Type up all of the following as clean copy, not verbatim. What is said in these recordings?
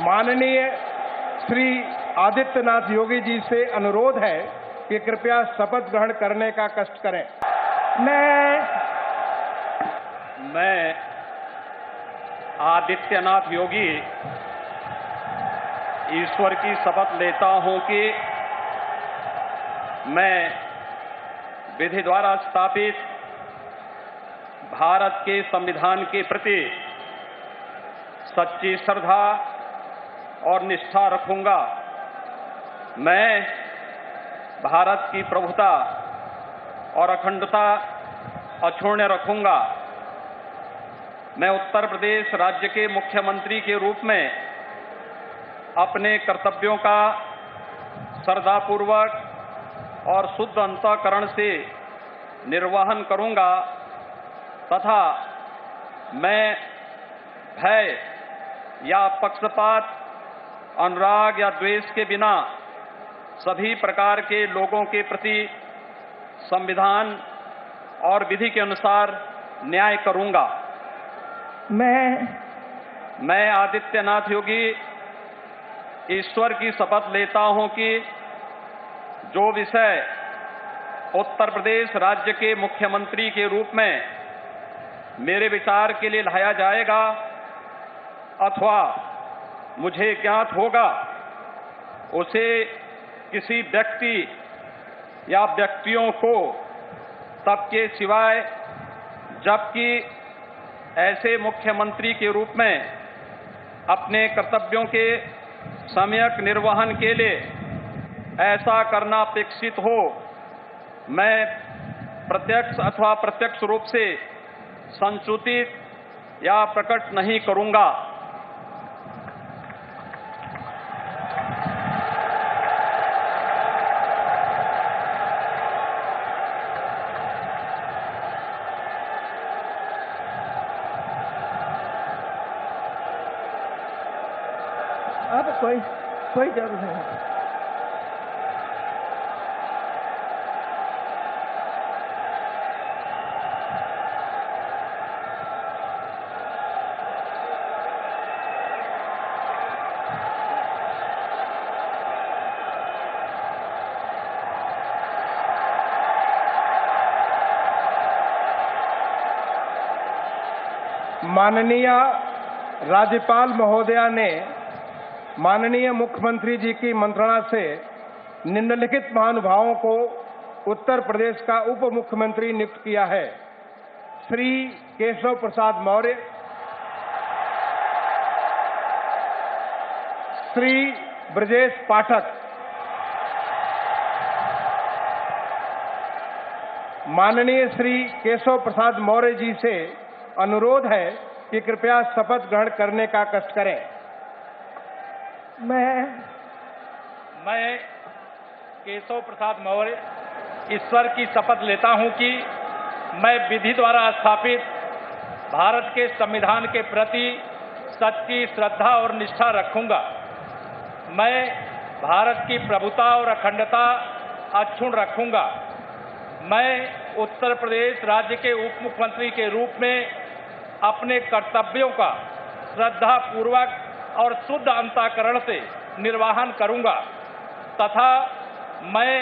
माननीय श्री आदित्यनाथ योगी जी से अनुरोध है कि कृपया शपथ ग्रहण करने का कष्ट करें। मैं आदित्यनाथ योगी ईश्वर की शपथ लेता हूं कि मैं विधि द्वारा स्थापित भारत के संविधान के प्रति सच्ची श्रद्धा और निष्ठा रखूंगा। मैं भारत की प्रभुता और अखंडता अक्षुण्ण रखूंगा। मैं उत्तर प्रदेश राज्य के मुख्यमंत्री के रूप में अपने कर्तव्यों का श्रद्धापूर्वक और शुद्ध अंतःकरण से निर्वहन करूंगा तथा मैं भय या पक्षपात, अनुराग या द्वेष के बिना सभी प्रकार के लोगों के प्रति संविधान और विधि के अनुसार न्याय करूंगा। मैं आदित्यनाथ योगी ईश्वर की शपथ लेता हूं कि जो विषय उत्तर प्रदेश राज्य के मुख्यमंत्री के रूप में मेरे विचार के लिए लाया जाएगा अथवा मुझे ज्ञात होगा, उसे किसी व्यक्ति या व्यक्तियों को तब के सिवाय जबकि ऐसे मुख्यमंत्री के रूप में अपने कर्तव्यों के सम्यक निर्वहन के लिए ऐसा करना अपेक्षित हो, मैं प्रत्यक्ष अथवा अप्रत्यक्ष रूप से संसूचित या प्रकट नहीं करूंगा। अब कोई जरूरत नहीं है। माननीय राज्यपाल महोदया ने माननीय मुख्यमंत्री जी की मंत्रणा से निम्नलिखित महानुभावों को उत्तर प्रदेश का उप मुख्यमंत्री नियुक्त किया है। श्री केशव प्रसाद मौर्य, श्री ब्रजेश पाठक। माननीय श्री केशव प्रसाद मौर्य जी से अनुरोध है कि कृपया शपथ ग्रहण करने का कष्ट करें। मैं केशव प्रसाद मौर्य ईश्वर की शपथ लेता हूं कि मैं विधि द्वारा स्थापित भारत के संविधान के प्रति सच्ची श्रद्धा और निष्ठा रखूंगा। मैं भारत की प्रभुता और अखंडता अक्षुण्ण रखूंगा। मैं उत्तर प्रदेश राज्य के उप मुख्यमंत्री के रूप में अपने कर्तव्यों का श्रद्धापूर्वक और शुद्ध अंतःकरण से निर्वहन करूंगा तथा मैं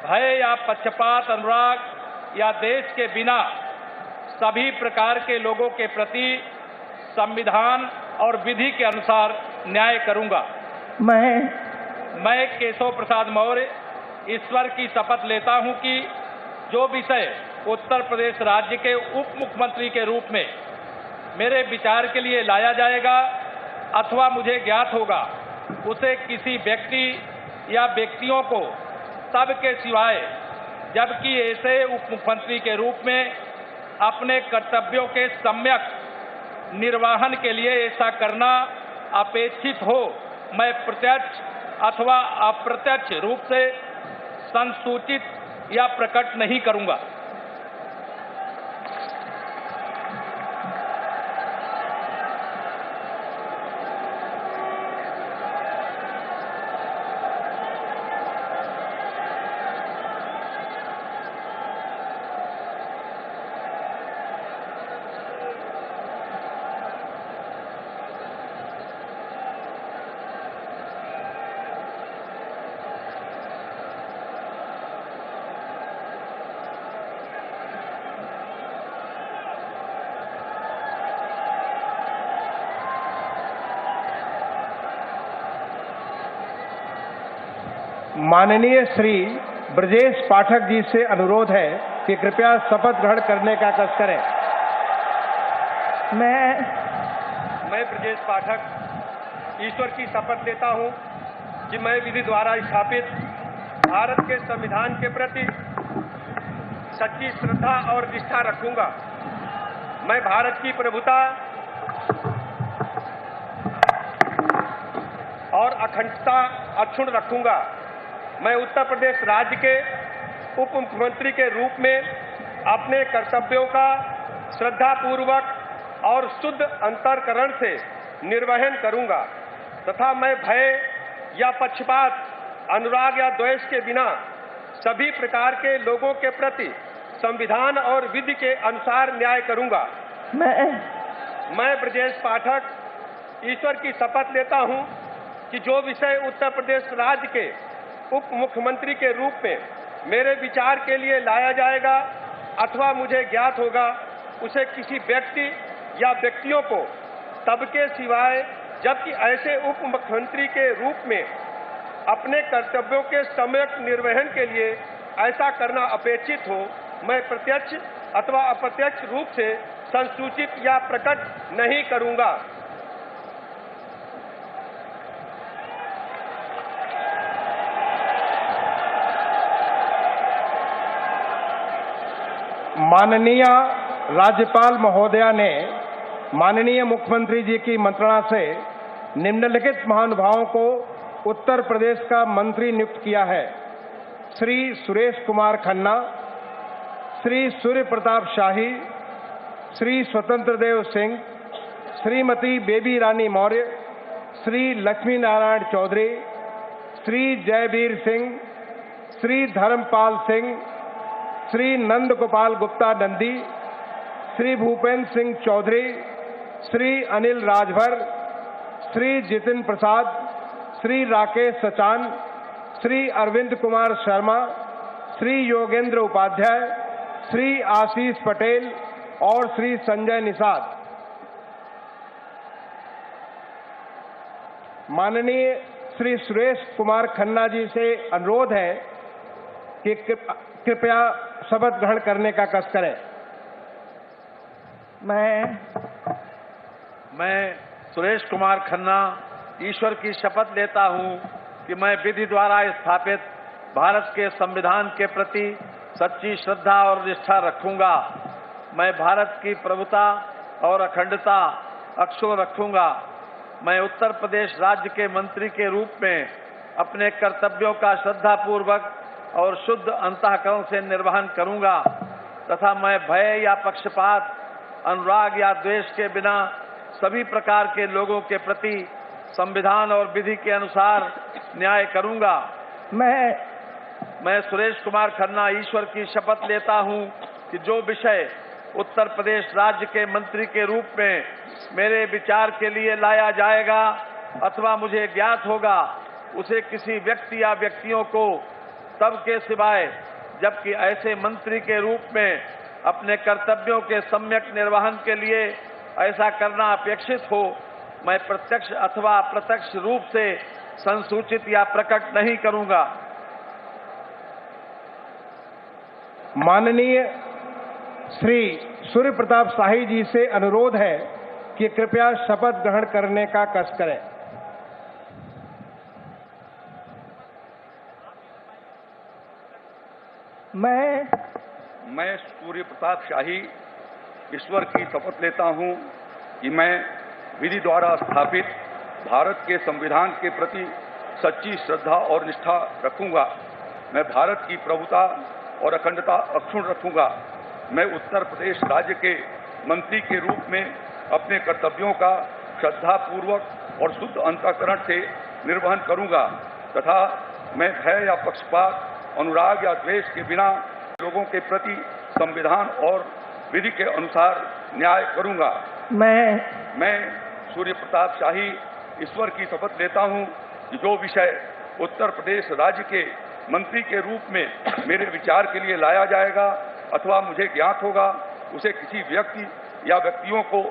भय या पक्षपात, अनुराग या देश के बिना सभी प्रकार के लोगों के प्रति संविधान और विधि के अनुसार न्याय करूंगा। मैं केशव प्रसाद मौर्य ईश्वर की शपथ लेता हूं कि जो विषय उत्तर प्रदेश राज्य के उप मुख्यमंत्री के रूप में मेरे विचार के लिए लाया जाएगा अथवा मुझे ज्ञात होगा, उसे किसी व्यक्ति या व्यक्तियों को तब के सिवाय जबकि ऐसे उप मुख्यमंत्री के रूप में अपने कर्तव्यों के सम्यक निर्वहन के लिए ऐसा करना अपेक्षित हो, मैं प्रत्यक्ष अथवा अप्रत्यक्ष रूप से संसूचित या प्रकट नहीं करूंगा। माननीय श्री ब्रजेश पाठक जी से अनुरोध है कि कृपया शपथ ग्रहण करने का कष्ट करें। मैं ब्रजेश पाठक ईश्वर की शपथ लेता हूं कि मैं विधि द्वारा स्थापित भारत के संविधान के प्रति सच्ची श्रद्धा और निष्ठा रखूंगा। मैं भारत की प्रभुता और अखंडता अक्षुण्ण रखूंगा। मैं उत्तर प्रदेश राज्य के उप मुख्यमंत्री के रूप में अपने कर्तव्यों का श्रद्धापूर्वक और शुद्ध अंतःकरण से निर्वहन करूंगा तथा मैं भय या पक्षपात, अनुराग या द्वेष के बिना सभी प्रकार के लोगों के प्रति संविधान और विधि के अनुसार न्याय करूंगा। मैं ब्रजेश पाठक ईश्वर की शपथ लेता हूं कि जो विषय उत्तर प्रदेश राज्य के उप मुख्यमंत्री के रूप में मेरे विचार के लिए लाया जाएगा अथवा मुझे ज्ञात होगा, उसे किसी व्यक्ति या व्यक्तियों को तब के सिवाय जबकि ऐसे उप मुख्यमंत्री के रूप में अपने कर्तव्यों के सम्यक निर्वहन के लिए ऐसा करना अपेक्षित हो, मैं प्रत्यक्ष अथवा अप्रत्यक्ष रूप से संसूचित या प्रकट नहीं करूंगा। माननीय राज्यपाल महोदया ने माननीय मुख्यमंत्री जी की मंत्रणा से निम्नलिखित महानुभावों को उत्तर प्रदेश का मंत्री नियुक्त किया है। श्री सुरेश कुमार खन्ना, श्री सूर्य प्रताप शाही, श्री स्वतंत्र देव सिंह, श्रीमती बेबी रानी मौर्य, श्री लक्ष्मी नारायण चौधरी, श्री जयवीर सिंह, श्री धर्मपाल सिंह, श्री नंद गोपाल गुप्ता नंदी, श्री भूपेंद्र सिंह चौधरी, श्री अनिल राजभर, श्री जितिन प्रसाद, श्री राकेश सचान, श्री अरविंद कुमार शर्मा, श्री योगेंद्र उपाध्याय, श्री आशीष पटेल और श्री संजय निषाद। माननीय श्री सुरेश कुमार खन्ना जी से अनुरोध है कि कृपया शपथ ग्रहण करने का कष्ट करें। मैं सुरेश कुमार खन्ना ईश्वर की शपथ लेता हूं कि मैं विधि द्वारा स्थापित भारत के संविधान के प्रति सच्ची श्रद्धा और निष्ठा रखूंगा। मैं भारत की प्रभुता और अखंडता अक्षुण्ण रखूंगा। मैं उत्तर प्रदेश राज्य के मंत्री के रूप में अपने कर्तव्यों का श्रद्धापूर्वक और शुद्ध अंतःकरण से निर्वहन करूंगा तथा मैं भय या पक्षपात, अनुराग या द्वेष के बिना सभी प्रकार के लोगों के प्रति संविधान और विधि के अनुसार न्याय करूंगा। मैं सुरेश कुमार खन्ना ईश्वर की शपथ लेता हूं कि जो विषय उत्तर प्रदेश राज्य के मंत्री के रूप में मेरे विचार के लिए लाया जाएगा अथवा मुझे ज्ञात होगा, उसे किसी व्यक्ति या व्यक्तियों को तब के सिवाय जबकि ऐसे मंत्री के रूप में अपने कर्तव्यों के सम्यक निर्वहन के लिए ऐसा करना अपेक्षित हो, मैं प्रत्यक्ष अथवा अप्रत्यक्ष रूप से संसूचित या प्रकट नहीं करूंगा। माननीय श्री सूर्य प्रताप शाही जी से अनुरोध है कि कृपया शपथ ग्रहण करने का कष्ट करें। मैं सूर्य प्रताप शाही ईश्वर की शपथ लेता हूं कि मैं विधि द्वारा स्थापित भारत के संविधान के प्रति सच्ची श्रद्धा और निष्ठा रखूंगा। मैं भारत की प्रभुता और अखंडता अक्षुण्ण रखूंगा। मैं उत्तर प्रदेश राज्य के मंत्री के रूप में अपने कर्तव्यों का श्रद्धापूर्वक और शुद्ध अंतःकरण से निर्वहन करूंगा तथा मैं भय या पक्षपात, अनुराग या द्वेष के बिना लोगों के प्रति संविधान और विधि के अनुसार न्याय करूंगा। मैं सूर्य प्रताप शाही ईश्वर की शपथ लेता हूं कि जो विषय उत्तर प्रदेश राज्य के मंत्री के रूप में मेरे विचार के लिए लाया जाएगा अथवा मुझे ज्ञात होगा, उसे किसी व्यक्ति या व्यक्तियों को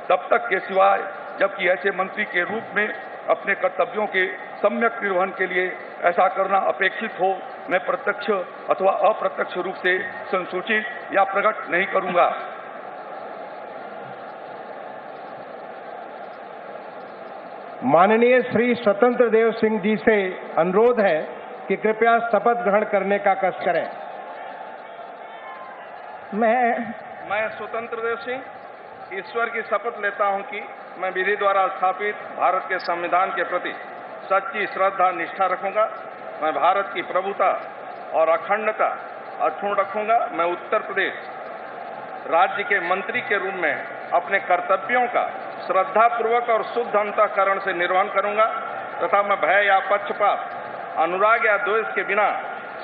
तब तक के सिवाय जबकि ऐसे मंत्री के रूप में अपने कर्तव्यों के सम्यक निर्वहन के लिए ऐसा करना अपेक्षित हो, मैं प्रत्यक्ष अथवा अप्रत्यक्ष रूप से संसूचित या प्रकट नहीं करूंगा। माननीय श्री स्वतंत्र देव सिंह जी से अनुरोध है कि कृपया शपथ ग्रहण करने का कष्ट करें। मैं स्वतंत्र देव सिंह ईश्वर की शपथ लेता हूं कि मैं विधि द्वारा स्थापित भारत के संविधान के प्रति सच्ची श्रद्धा निष्ठा रखूंगा। मैं भारत की प्रभुता और अखंडता अक्षुण्ण रखूंगा। मैं उत्तर प्रदेश राज्य के मंत्री के रूप में अपने कर्तव्यों का श्रद्धापूर्वक और शुद्ध अंतःकरण से निर्वहन करूंगा तथा मैं भय या पक्षपात, अनुराग या द्वेष के बिना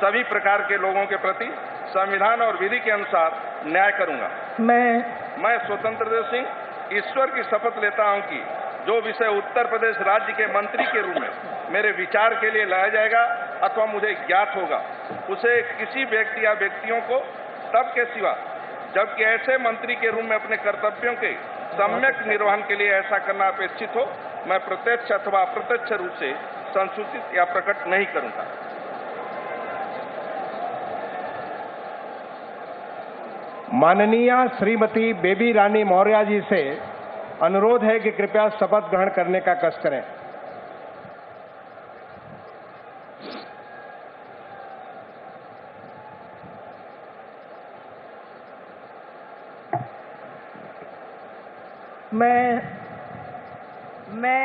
सभी प्रकार के लोगों के प्रति संविधान और विधि के अनुसार न्याय करूंगा। मैं स्वतंत्र देव सिंह ईश्वर की शपथ लेता हूं कि जो विषय उत्तर प्रदेश राज्य के मंत्री के रूप में मेरे विचार के लिए लाया जाएगा अथवा मुझे ज्ञात होगा, उसे किसी व्यक्ति या व्यक्तियों को तब के सिवा जबकि ऐसे मंत्री के रूप में अपने कर्तव्यों के सम्यक निर्वहन के लिए ऐसा करना अपेक्षित हो, मैं प्रत्यक्ष अथवा अप्रत्यक्ष रूप से संसूचित या प्रकट नहीं करूंगा। माननीय श्रीमती बेबी रानी मौर्य जी से अनुरोध है कि कृपया शपथ ग्रहण करने का कष्ट करें। मैं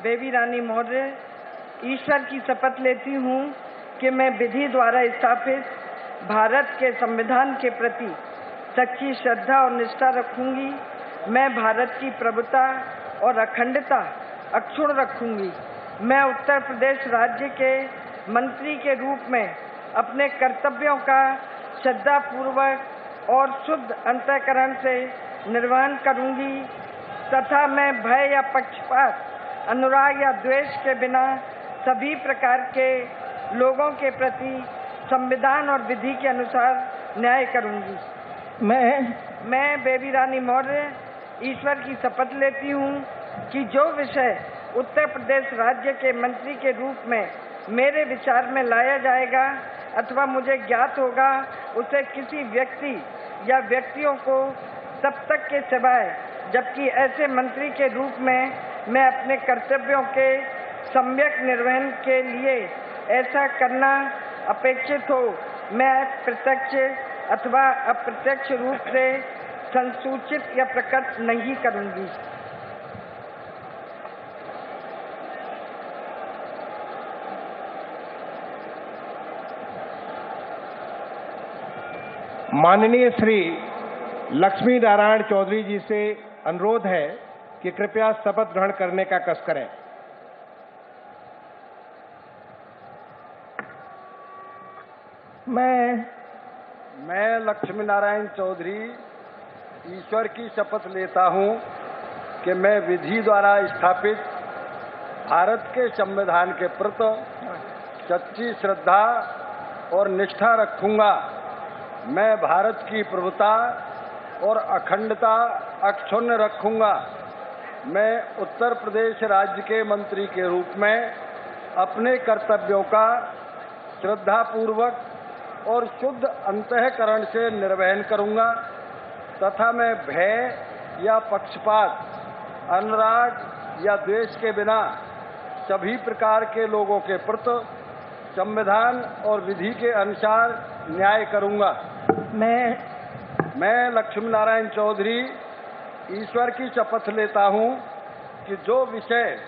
बेबी रानी मौर्य ईश्वर की शपथ लेती हूँ कि मैं विधि द्वारा स्थापित भारत के संविधान के प्रति सच्ची श्रद्धा और निष्ठा रखूंगी। मैं भारत की प्रभुता और अखंडता अक्षुण्ण रखूंगी। मैं उत्तर प्रदेश राज्य के मंत्री के रूप में अपने कर्तव्यों का श्रद्धापूर्वक और शुद्ध अंतःकरण से निर्वहन करूंगी तथा मैं भय या पक्षपात, अनुराग या द्वेष के बिना सभी प्रकार के लोगों के प्रति संविधान और विधि के अनुसार न्याय करूंगी। मैं बेबी रानी मौर्य ईश्वर की शपथ लेती हूँ कि जो विषय उत्तर प्रदेश राज्य के मंत्री के रूप में मेरे विचार में लाया जाएगा अथवा मुझे ज्ञात होगा, उसे किसी व्यक्ति या व्यक्तियों को तब तक के सिवाय जबकि ऐसे मंत्री के रूप में मैं अपने कर्तव्यों के सम्यक निर्वहन के लिए ऐसा करना अपेक्षित हो, मैं प्रत्यक्ष अथवा अप्रत्यक्ष रूप से संसूचित या प्रकट नहीं करूंगी। माननीय श्री लक्ष्मी नारायण चौधरी जी से अनुरोध है कि कृपया शपथ ग्रहण करने का कष्ट करें। मैं लक्ष्मी नारायण चौधरी ईश्वर की शपथ लेता हूं कि मैं विधि द्वारा स्थापित भारत के संविधान के प्रति सच्ची श्रद्धा और निष्ठा रखूंगा। मैं भारत की प्रभुता और अखंडता अक्षुण्ण रखूंगा। मैं उत्तर प्रदेश राज्य के मंत्री के रूप में अपने कर्तव्यों का श्रद्धापूर्वक और शुद्ध अंतःकरण से निर्वहन करूंगा तथा मैं भय या पक्षपात, अनुराग या द्वेष के बिना सभी प्रकार के लोगों के प्रति संविधान और विधि के अनुसार न्याय करूंगा। मैं लक्ष्मी नारायण चौधरी ईश्वर की शपथ लेता हूं कि जो विषय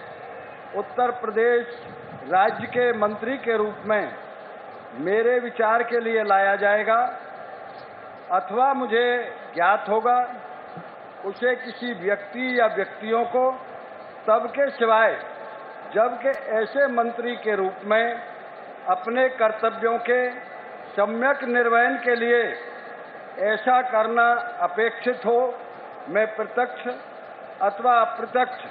उत्तर प्रदेश राज्य के मंत्री के रूप में मेरे विचार के लिए लाया जाएगा अथवा मुझे ज्ञात होगा, उसे किसी व्यक्ति या व्यक्तियों को तब के सिवाय जबकि ऐसे मंत्री के रूप में अपने कर्तव्यों के सम्यक निर्वहन के लिए ऐसा करना अपेक्षित हो, मैं प्रत्यक्ष अथवा अप्रत्यक्ष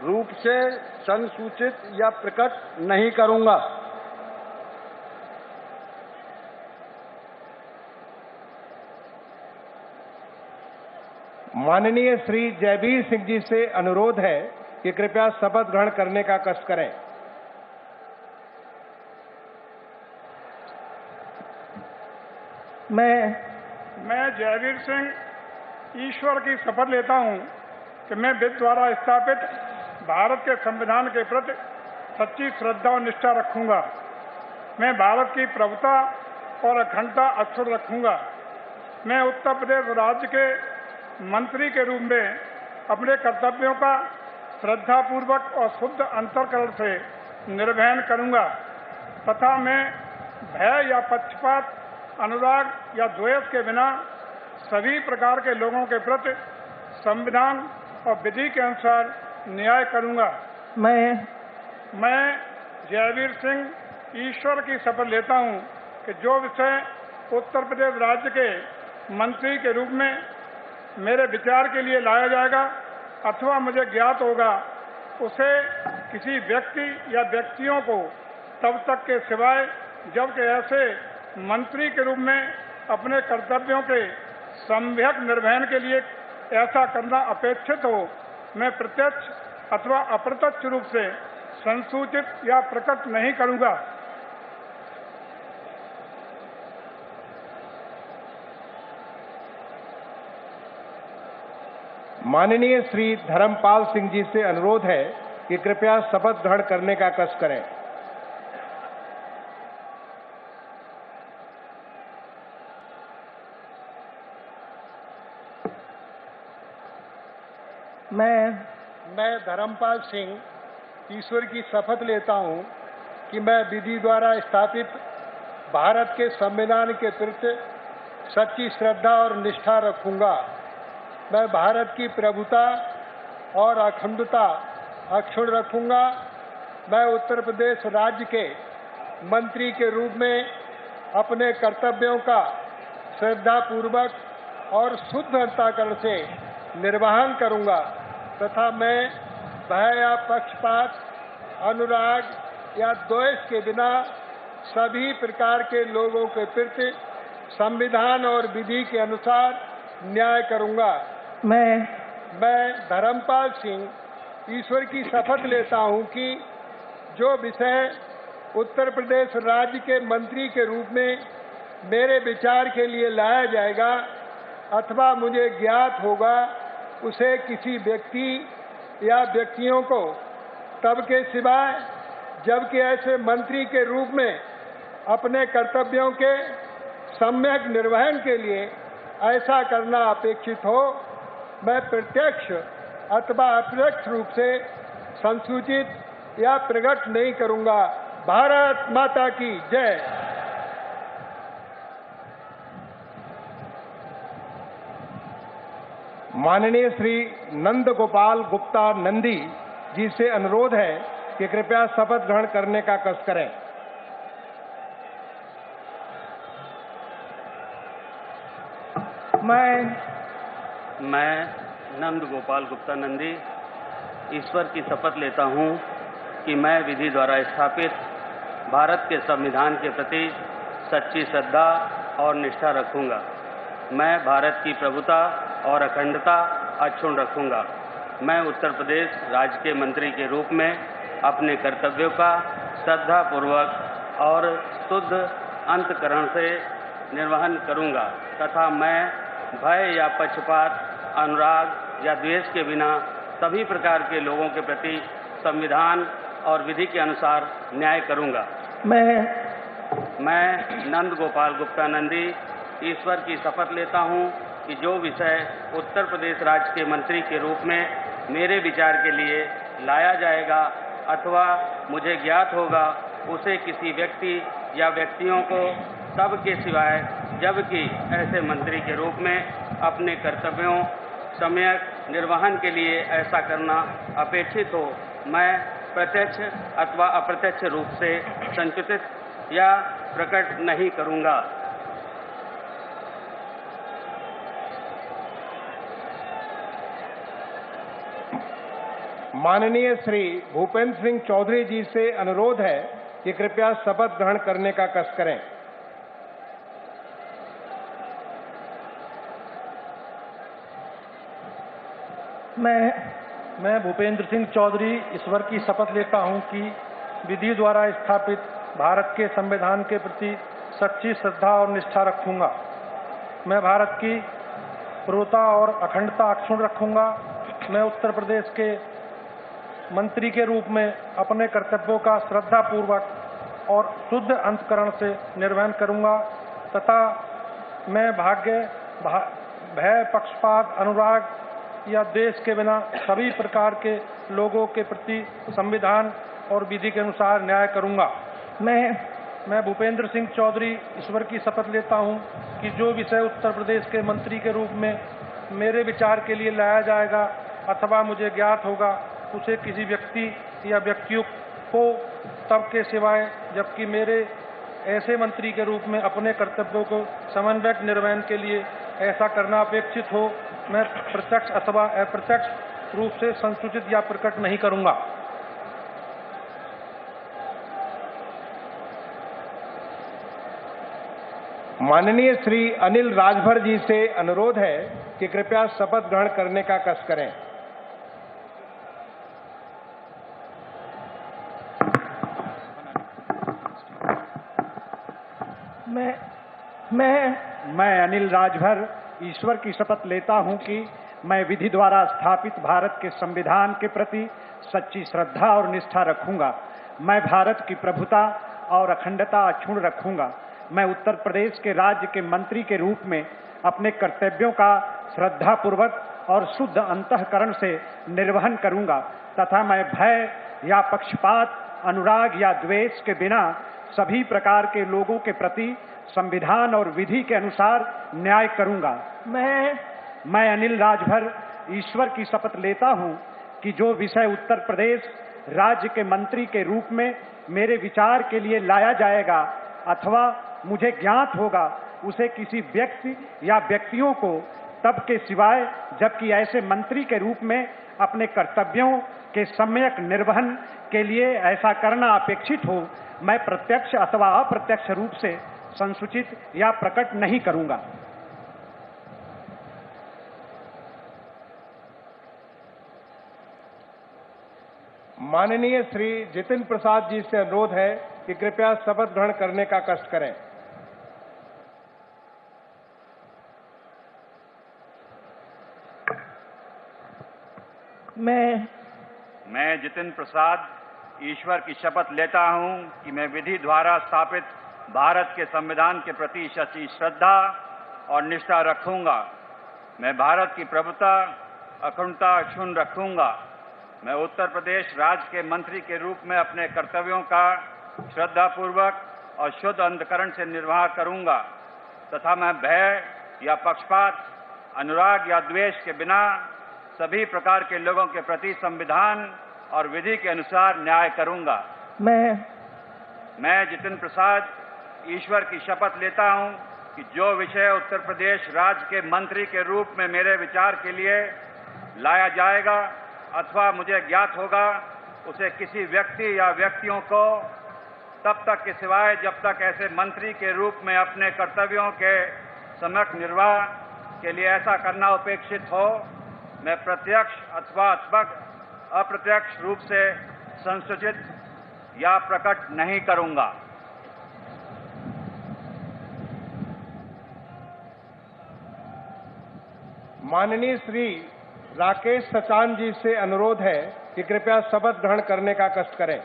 रूप से संसूचित या प्रकट नहीं करूंगा। माननीय श्री जयवीर सिंह जी से अनुरोध है कि कृपया शपथ ग्रहण करने का कष्ट करें। मैं जयवीर सिंह ईश्वर की शपथ लेता हूं कि मैं विधि द्वारा स्थापित भारत के संविधान के प्रति सच्ची श्रद्धा और निष्ठा रखूंगा। मैं भारत की प्रभुता और अखंडता अक्षुण्ण रखूंगा। मैं उत्तर प्रदेश राज्य के मंत्री के रूप में अपने कर्तव्यों का श्रद्धापूर्वक और शुद्ध अंतःकरण से निर्वहन करूंगा तथा मैं भय या पक्षपात, अनुराग या द्वेष के बिना सभी प्रकार के लोगों के प्रति संविधान और विधि के अनुसार न्याय करूंगा। मैं जयवीर सिंह ईश्वर की शपथ लेता हूं कि जो विषय उत्तर प्रदेश राज्य के मंत्री के रूप में मेरे विचार के लिए लाया जाएगा अथवा मुझे ज्ञात होगा, उसे किसी व्यक्ति या व्यक्तियों को तब तक के सिवाय जबकि ऐसे मंत्री के रूप में अपने कर्तव्यों के सम्यक निर्वहन के लिए ऐसा करना अपेक्षित हो, मैं प्रत्यक्ष अथवा अप्रत्यक्ष रूप से संसूचित या प्रकट नहीं करूंगा। माननीय श्री धर्मपाल सिंह जी से अनुरोध है कि कृपया शपथ ग्रहण करने का कष्ट करें। मैं धर्मपाल सिंह ईश्वर की शपथ लेता हूं कि मैं विधि द्वारा स्थापित भारत के संविधान के प्रति सच्ची श्रद्धा और निष्ठा रखूंगा। मैं भारत की प्रभुता और अखंडता अक्षुण्ण रखूंगा। मैं उत्तर प्रदेश राज्य के मंत्री के रूप में अपने कर्तव्यों का श्रद्धापूर्वक और शुद्ध अंतःकरण से निर्वहन करूंगा तथा मैं भय या पक्षपात, अनुराग या द्वेष के बिना सभी प्रकार के लोगों के प्रति संविधान और विधि के अनुसार न्याय करूंगा। मैं धर्मपाल सिंह ईश्वर की शपथ लेता हूं कि जो विषय उत्तर प्रदेश राज्य के मंत्री के रूप में मेरे विचार के लिए लाया जाएगा अथवा मुझे ज्ञात होगा, उसे किसी व्यक्ति या व्यक्तियों को तब के सिवाय जबकि ऐसे मंत्री के रूप में अपने कर्तव्यों के सम्यक निर्वहन के लिए ऐसा करना अपेक्षित हो, मैं प्रत्यक्ष अथवा अप्रत्यक्ष रूप से संसूचित या प्रकट नहीं करूंगा। भारत माता की जय। माननीय श्री नंद गोपाल गुप्ता नंदी जी से अनुरोध है कि कृपया शपथ ग्रहण करने का कष्ट करें। मैं नंद गोपाल गुप्ता नंदी ईश्वर की शपथ लेता हूं कि मैं विधि द्वारा स्थापित भारत के संविधान के प्रति सच्ची श्रद्धा और निष्ठा रखूंगा। मैं भारत की प्रभुता और अखंडता अक्षुण्ण रखूंगा। मैं उत्तर प्रदेश राज्य के मंत्री के रूप में अपने कर्तव्यों का श्रद्धापूर्वक और शुद्ध अंतःकरण से निर्वहन करूंगा तथा मैं भय या पक्षपात, अनुराग या द्वेष के बिना सभी प्रकार के लोगों के प्रति संविधान और विधि के अनुसार न्याय करूंगा। मैं नंद गोपाल गुप्ता नंदी ईश्वर की शपथ लेता हूं कि जो विषय उत्तर प्रदेश राज्य के मंत्री के रूप में मेरे विचार के लिए लाया जाएगा अथवा मुझे ज्ञात होगा, उसे किसी व्यक्ति या व्यक्तियों को तब के सिवाय जबकि ऐसे मंत्री के रूप में अपने कर्तव्यों सम्यक निर्वहन के लिए ऐसा करना अपेक्षित हो, मैं प्रत्यक्ष अथवा अप्रत्यक्ष रूप से संकुचित या प्रकट नहीं करूंगा। माननीय श्री भूपेंद्र सिंह चौधरी जी से अनुरोध है कि कृपया शपथ ग्रहण करने का कष्ट करें। मैं भूपेंद्र सिंह चौधरी ईश्वर की शपथ लेता हूं कि विधि द्वारा स्थापित भारत के संविधान के प्रति सच्ची श्रद्धा और निष्ठा रखूंगा। मैं भारत की प्रभुता और अखंडता अक्षुण्ण रखूंगा। मैं उत्तर प्रदेश के मंत्री के रूप में अपने कर्तव्यों का श्रद्धापूर्वक और शुद्ध अंतःकरण से निर्वहन करूंगा तथा मैं भय, पक्षपात, अनुराग या देश के बिना सभी प्रकार के लोगों के प्रति संविधान और विधि के अनुसार न्याय करूंगा। मैं भूपेंद्र सिंह चौधरी ईश्वर की शपथ लेता हूं कि जो विषय उत्तर प्रदेश के मंत्री के रूप में मेरे विचार के लिए लाया जाएगा अथवा मुझे ज्ञात होगा उसे किसी व्यक्ति या व्यक्तियों को तब के सिवाय जबकि मेरे ऐसे मंत्री के रूप में अपने कर्तव्यों को समन्वयक निर्वहन के लिए ऐसा करना अपेक्षित हो मैं प्रत्यक्ष अथवा अप्रत्यक्ष रूप से संसूचित या प्रकट नहीं करूंगा। माननीय श्री अनिल राजभर जी से अनुरोध है कि कृपया शपथ ग्रहण करने का कष्ट करें। मैं अनिल राजभर ईश्वर की शपथ लेता हूं कि मैं विधि द्वारा स्थापित भारत के संविधान के प्रति सच्ची श्रद्धा और निष्ठा रखूंगा। मैं भारत की प्रभुता और अखंडता अक्षुण्ण रखूंगा। मैं उत्तर प्रदेश के राज्य के मंत्री के रूप में अपने कर्तव्यों का श्रद्धापूर्वक और शुद्ध अंतःकरण से निर्वहन करूंगा तथा मैं भय या पक्षपात, अनुराग या द्वेष के बिना सभी प्रकार के लोगों के प्रति संविधान और विधि के अनुसार न्याय करूंगा। मैं अनिल राजभर ईश्वर की शपथ लेता हूं कि जो विषय उत्तर प्रदेश राज्य के मंत्री के रूप में मेरे विचार के लिए लाया जाएगा अथवा मुझे ज्ञात होगा उसे किसी व्यक्ति या व्यक्तियों को तब के सिवाय जबकि ऐसे मंत्री के रूप में अपने कर्तव्यों के सम्यक निर्वहन के लिए ऐसा करना अपेक्षित हो मैं प्रत्यक्ष अथवा अप्रत्यक्ष रूप से संसूचित या प्रकट नहीं करूंगा। माननीय श्री जितिन प्रसाद जी से अनुरोध है कि कृपया शपथ ग्रहण करने का कष्ट करें। मैं जितिन प्रसाद ईश्वर की शपथ लेता हूं कि मैं विधि द्वारा स्थापित भारत के संविधान के प्रति सच्ची श्रद्धा और निष्ठा रखूंगा। मैं भारत की प्रभुता, अखंडता अक्षुण्ण रखूंगा। मैं उत्तर प्रदेश राज्य के मंत्री के रूप में अपने कर्तव्यों का श्रद्धापूर्वक और शुद्ध अंतःकरण से निर्वाह करूंगा तथा मैं भय या पक्षपात, अनुराग या द्वेष के बिना सभी प्रकार के लोगों के प्रति संविधान और विधि के अनुसार न्याय करूंगा। मैं जितिन प्रसाद ईश्वर की शपथ लेता हूं कि जो विषय उत्तर प्रदेश राज्य के मंत्री के रूप में मेरे विचार के लिए लाया जाएगा अथवा मुझे ज्ञात होगा उसे किसी व्यक्ति या व्यक्तियों को तब तक के सिवाय जब तक ऐसे मंत्री के रूप में अपने कर्तव्यों के सम्यक निर्वाह के लिए ऐसा करना अपेक्षित हो मैं प्रत्यक्ष अथवा अप्रत्यक्ष रूप से संसूचित या प्रकट नहीं करूंगा। माननीय श्री राकेश सचान जी से अनुरोध है कि कृपया शपथ ग्रहण करने का कष्ट करें।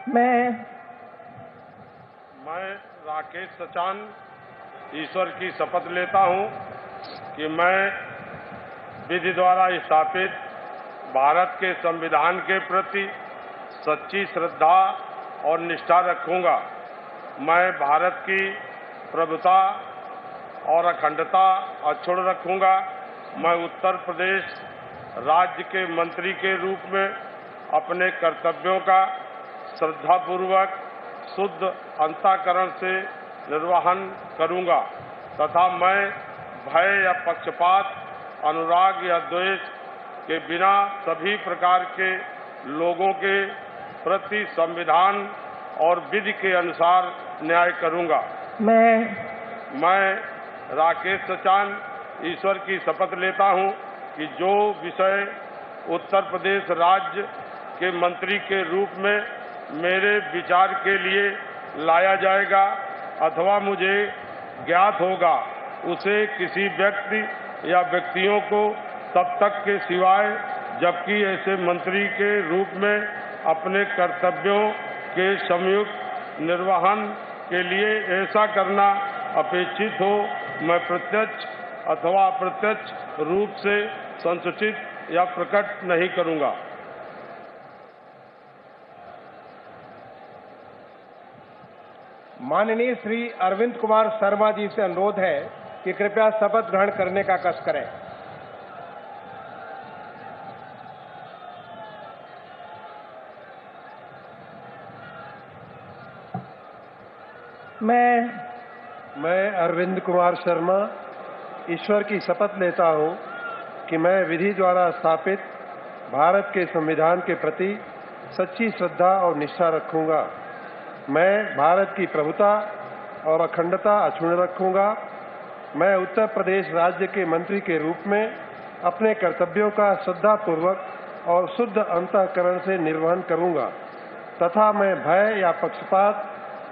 मैं राकेश सचान ईश्वर की शपथ लेता हूं कि मैं विधि द्वारा स्थापित भारत के संविधान के प्रति सच्ची श्रद्धा और निष्ठा रखूंगा। मैं भारत की प्रभुता और अखंडता अक्षुण्ण रखूंगा। मैं उत्तर प्रदेश राज्य के मंत्री के रूप में अपने कर्तव्यों का श्रद्धापूर्वक शुद्ध अंतःकरण से निर्वहन करूंगा तथा मैं भय या पक्षपात, अनुराग या द्वेष के बिना सभी प्रकार के लोगों के प्रति संविधान और विधि के अनुसार न्याय करूंगा। मैं राकेश सचान ईश्वर की शपथ लेता हूं कि जो विषय उत्तर प्रदेश राज्य के मंत्री के रूप में मेरे विचार के लिए लाया जाएगा अथवा मुझे ज्ञात होगा, उसे किसी व्यक्ति या व्यक्तियों को तब तक के सिवाय जबकि ऐसे मंत्री के रूप में अपने कर्तव्यों के संयुक्त निर्वहन के लिए ऐसा करना अपेक्षित हो, मैं प्रत्यक्ष अथवा अप्रत्यक्ष रूप से संसूचित या प्रकट नहीं करूंगा। माननीय श्री अरविंद कुमार शर्मा जी से अनुरोध है कि कृपया शपथ ग्रहण करने का कष्ट करें। मैं अरविंद कुमार शर्मा ईश्वर की शपथ लेता हूं कि मैं विधि द्वारा स्थापित भारत के संविधान के प्रति सच्ची श्रद्धा और निष्ठा रखूंगा। मैं भारत की प्रभुता और अखंडता अक्षुण्ण रखूंगा। मैं उत्तर प्रदेश राज्य के मंत्री के रूप में अपने कर्तव्यों का श्रद्धापूर्वक और शुद्ध अंतःकरण से निर्वहन करूंगा तथा मैं भय या पक्षपात,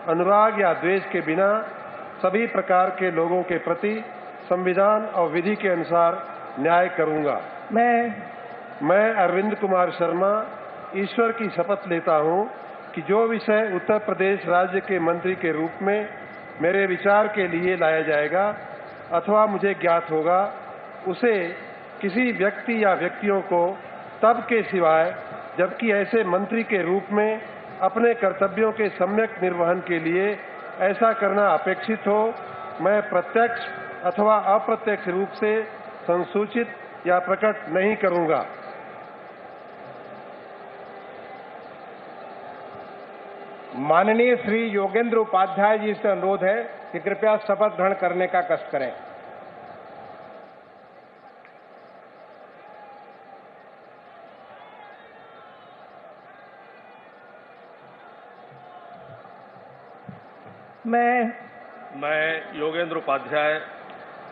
अनुराग या द्वेष के बिना सभी प्रकार के लोगों के प्रति संविधान और विधि के अनुसार न्याय करूंगा। मैं अरविंद कुमार शर्मा ईश्वर की शपथ लेता हूं कि जो विषय उत्तर प्रदेश राज्य के मंत्री के रूप में मेरे विचार के लिए लाया जाएगा अथवा मुझे ज्ञात होगा, उसे किसी व्यक्ति या व्यक्तियों को तब के सिवाय जबकि ऐसे मंत्री के रूप में अपने कर्तव्यों के सम्यक निर्वहन के लिए ऐसा करना अपेक्षित हो, मैं प्रत्यक्ष अथवा अप्रत्यक्ष रूप से संसूचित या प्रकट नहीं करूंगा। माननीय श्री योगेंद्र उपाध्याय जी से अनुरोध है कि कृपया शपथ ग्रहण करने का कष्ट करें। मैं योगेंद्र उपाध्याय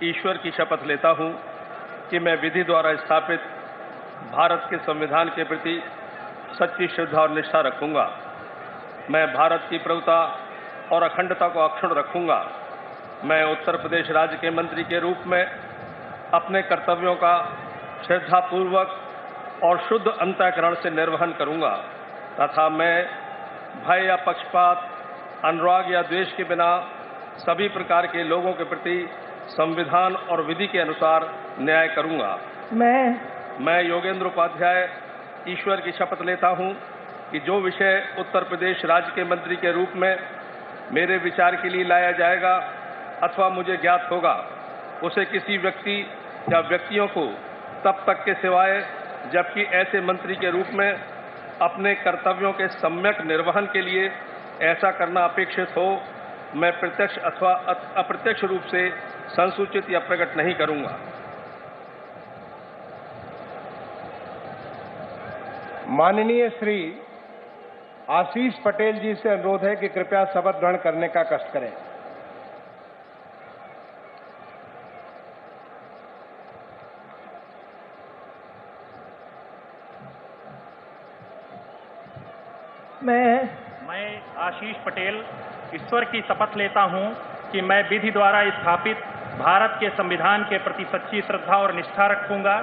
ईश्वर की शपथ लेता हूं कि मैं विधि द्वारा स्थापित भारत के संविधान के प्रति सच्ची श्रद्धा और निष्ठा रखूंगा। मैं भारत की प्रभुता और अखंडता को अक्षुण्ण रखूंगा। मैं उत्तर प्रदेश राज्य के मंत्री के रूप में अपने कर्तव्यों का श्रद्धापूर्वक और शुद्ध अंतःकरण से निर्वहन करूंगा तथा मैं भय या पक्षपात, अनुराग या द्वेष के बिना सभी प्रकार के लोगों के प्रति संविधान और विधि के अनुसार न्याय करूंगा। मैं योगेंद्र उपाध्याय ईश्वर की शपथ लेता हूं कि जो विषय उत्तर प्रदेश राज्य के मंत्री के रूप में मेरे विचार के लिए लाया जाएगा अथवा मुझे ज्ञात होगा, उसे किसी व्यक्ति या व्यक्तियों को तब तक के सिवाय जबकि ऐसे मंत्री के रूप में अपने कर्तव्यों के सम्यक निर्वहन के लिए ऐसा करना अपेक्षित हो, मैं प्रत्यक्ष अथवा अप्रत्यक्ष रूप से संसूचित या प्रकट नहीं करूंगा। माननीय श्री आशीष पटेल जी से अनुरोध है कि कृपया शपथ ग्रहण करने का कष्ट करें। मैं आशीष पटेल ईश्वर की शपथ लेता हूं कि मैं विधि द्वारा स्थापित भारत के संविधान के प्रति सच्ची श्रद्धा और निष्ठा रखूंगा।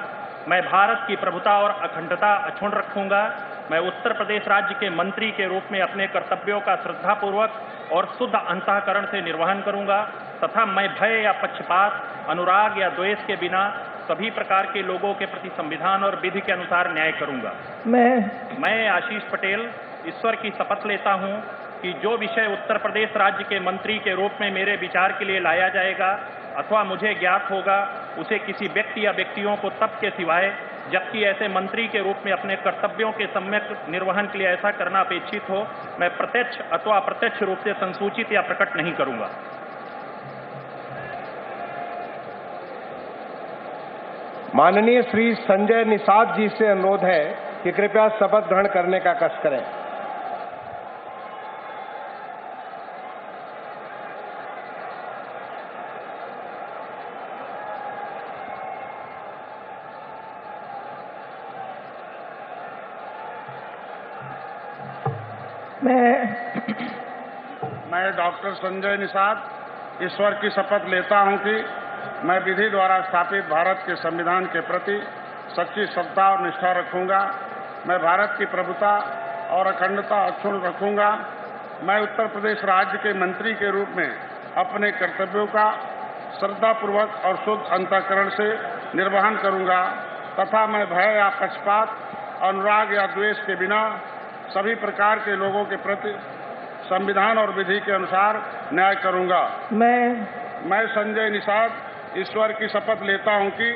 मैं भारत की प्रभुता और अखंडता अक्षुण्ण रखूंगा। मैं उत्तर प्रदेश राज्य के मंत्री के रूप में अपने कर्तव्यों का श्रद्धापूर्वक और शुद्ध अंतःकरण से निर्वहन करूंगा तथा मैं भय या पक्षपात, अनुराग या द्वेष के बिना सभी प्रकार के लोगों के प्रति संविधान और विधि के अनुसार न्याय करूंगा। मैं आशीष पटेल ईश्वर की शपथ लेता हूं कि जो विषय उत्तर प्रदेश राज्य के मंत्री के रूप में मेरे विचार के लिए लाया जाएगा अथवा मुझे ज्ञात होगा, उसे किसी व्यक्ति या व्यक्तियों को तब के सिवाय जबकि ऐसे मंत्री के रूप में अपने कर्तव्यों के सम्यक निर्वहन के लिए ऐसा करना अपेक्षित हो, मैं प्रत्यक्ष अथवा अप्रत्यक्ष रूप से संसूचित या प्रकट नहीं करूंगा। माननीय श्री संजय निषाद जी से अनुरोध है कि कृपया शपथ ग्रहण करने का कष्ट करें। मैं डॉक्टर संजय निषाद ईश्वर की शपथ लेता हूं कि मैं विधि द्वारा स्थापित भारत के संविधान के प्रति सच्ची श्रद्धा और निष्ठा रखूंगा। मैं भारत की प्रभुता और अखंडता अक्षुण्ण रखूंगा। मैं उत्तर प्रदेश राज्य के मंत्री के रूप में अपने कर्तव्यों का श्रद्धापूर्वक और शुद्ध अंतःकरण से निर्वहन करूंगा तथा मैं भय या पक्षपात, अनुराग या द्वेष के बिना सभी प्रकार के लोगों के प्रति संविधान और विधि के अनुसार न्याय करूंगा। मैं संजय निषाद ईश्वर की शपथ लेता हूं कि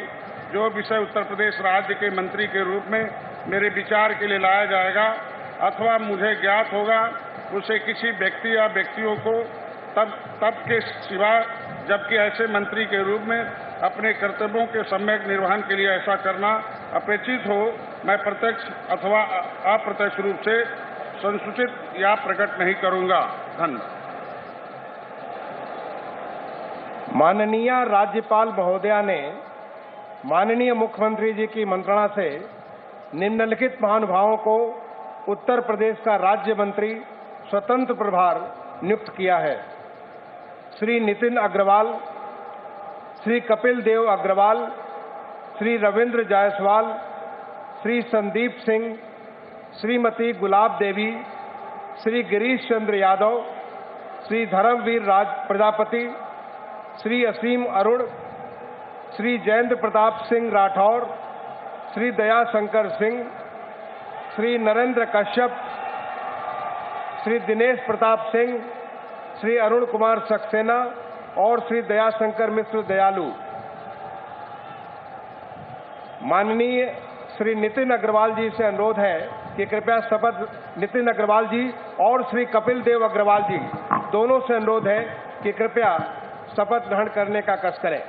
जो विषय उत्तर प्रदेश राज्य के मंत्री के रूप में मेरे विचार के लिए लाया जाएगा अथवा मुझे ज्ञात होगा उसे किसी व्यक्ति या व्यक्तियों को तब के सिवा जबकि ऐसे मंत्री के रूप में अपने कर्तव्यों के सम्यक निर्वहन के लिए ऐसा करना अपेक्षित हो, मैं प्रत्यक्ष अथवा अप्रत्यक्ष रूप से संसूचित या प्रकट नहीं करूंगा। धन्यवाद। माननीय राज्यपाल महोदया ने माननीय मुख्यमंत्री जी की मंत्रणा से निम्नलिखित महानुभावों को उत्तर प्रदेश का राज्य मंत्री स्वतंत्र प्रभार नियुक्त किया है। श्री नितिन अग्रवाल, श्री कपिल देव अग्रवाल, श्री रविंद्र जायसवाल, श्री संदीप सिंह, श्रीमती गुलाब देवी, श्री गिरीश चंद्र यादव, श्री धर्मवीर राज प्रजापति, श्री असीम अरुण, श्री जयेंद्र प्रताप सिंह राठौर, श्री दयाशंकर सिंह, श्री नरेंद्र कश्यप, श्री दिनेश प्रताप सिंह, श्री अरुण कुमार सक्सेना और श्री दयाशंकर मिश्र दयालु। माननीय श्री नितिन अग्रवाल जी से अनुरोध है कि कृपया शपथ नितिन अग्रवाल जी और श्री कपिल देव अग्रवाल जी दोनों से अनुरोध है कि कृपया शपथ ग्रहण करने का कष्ट करें।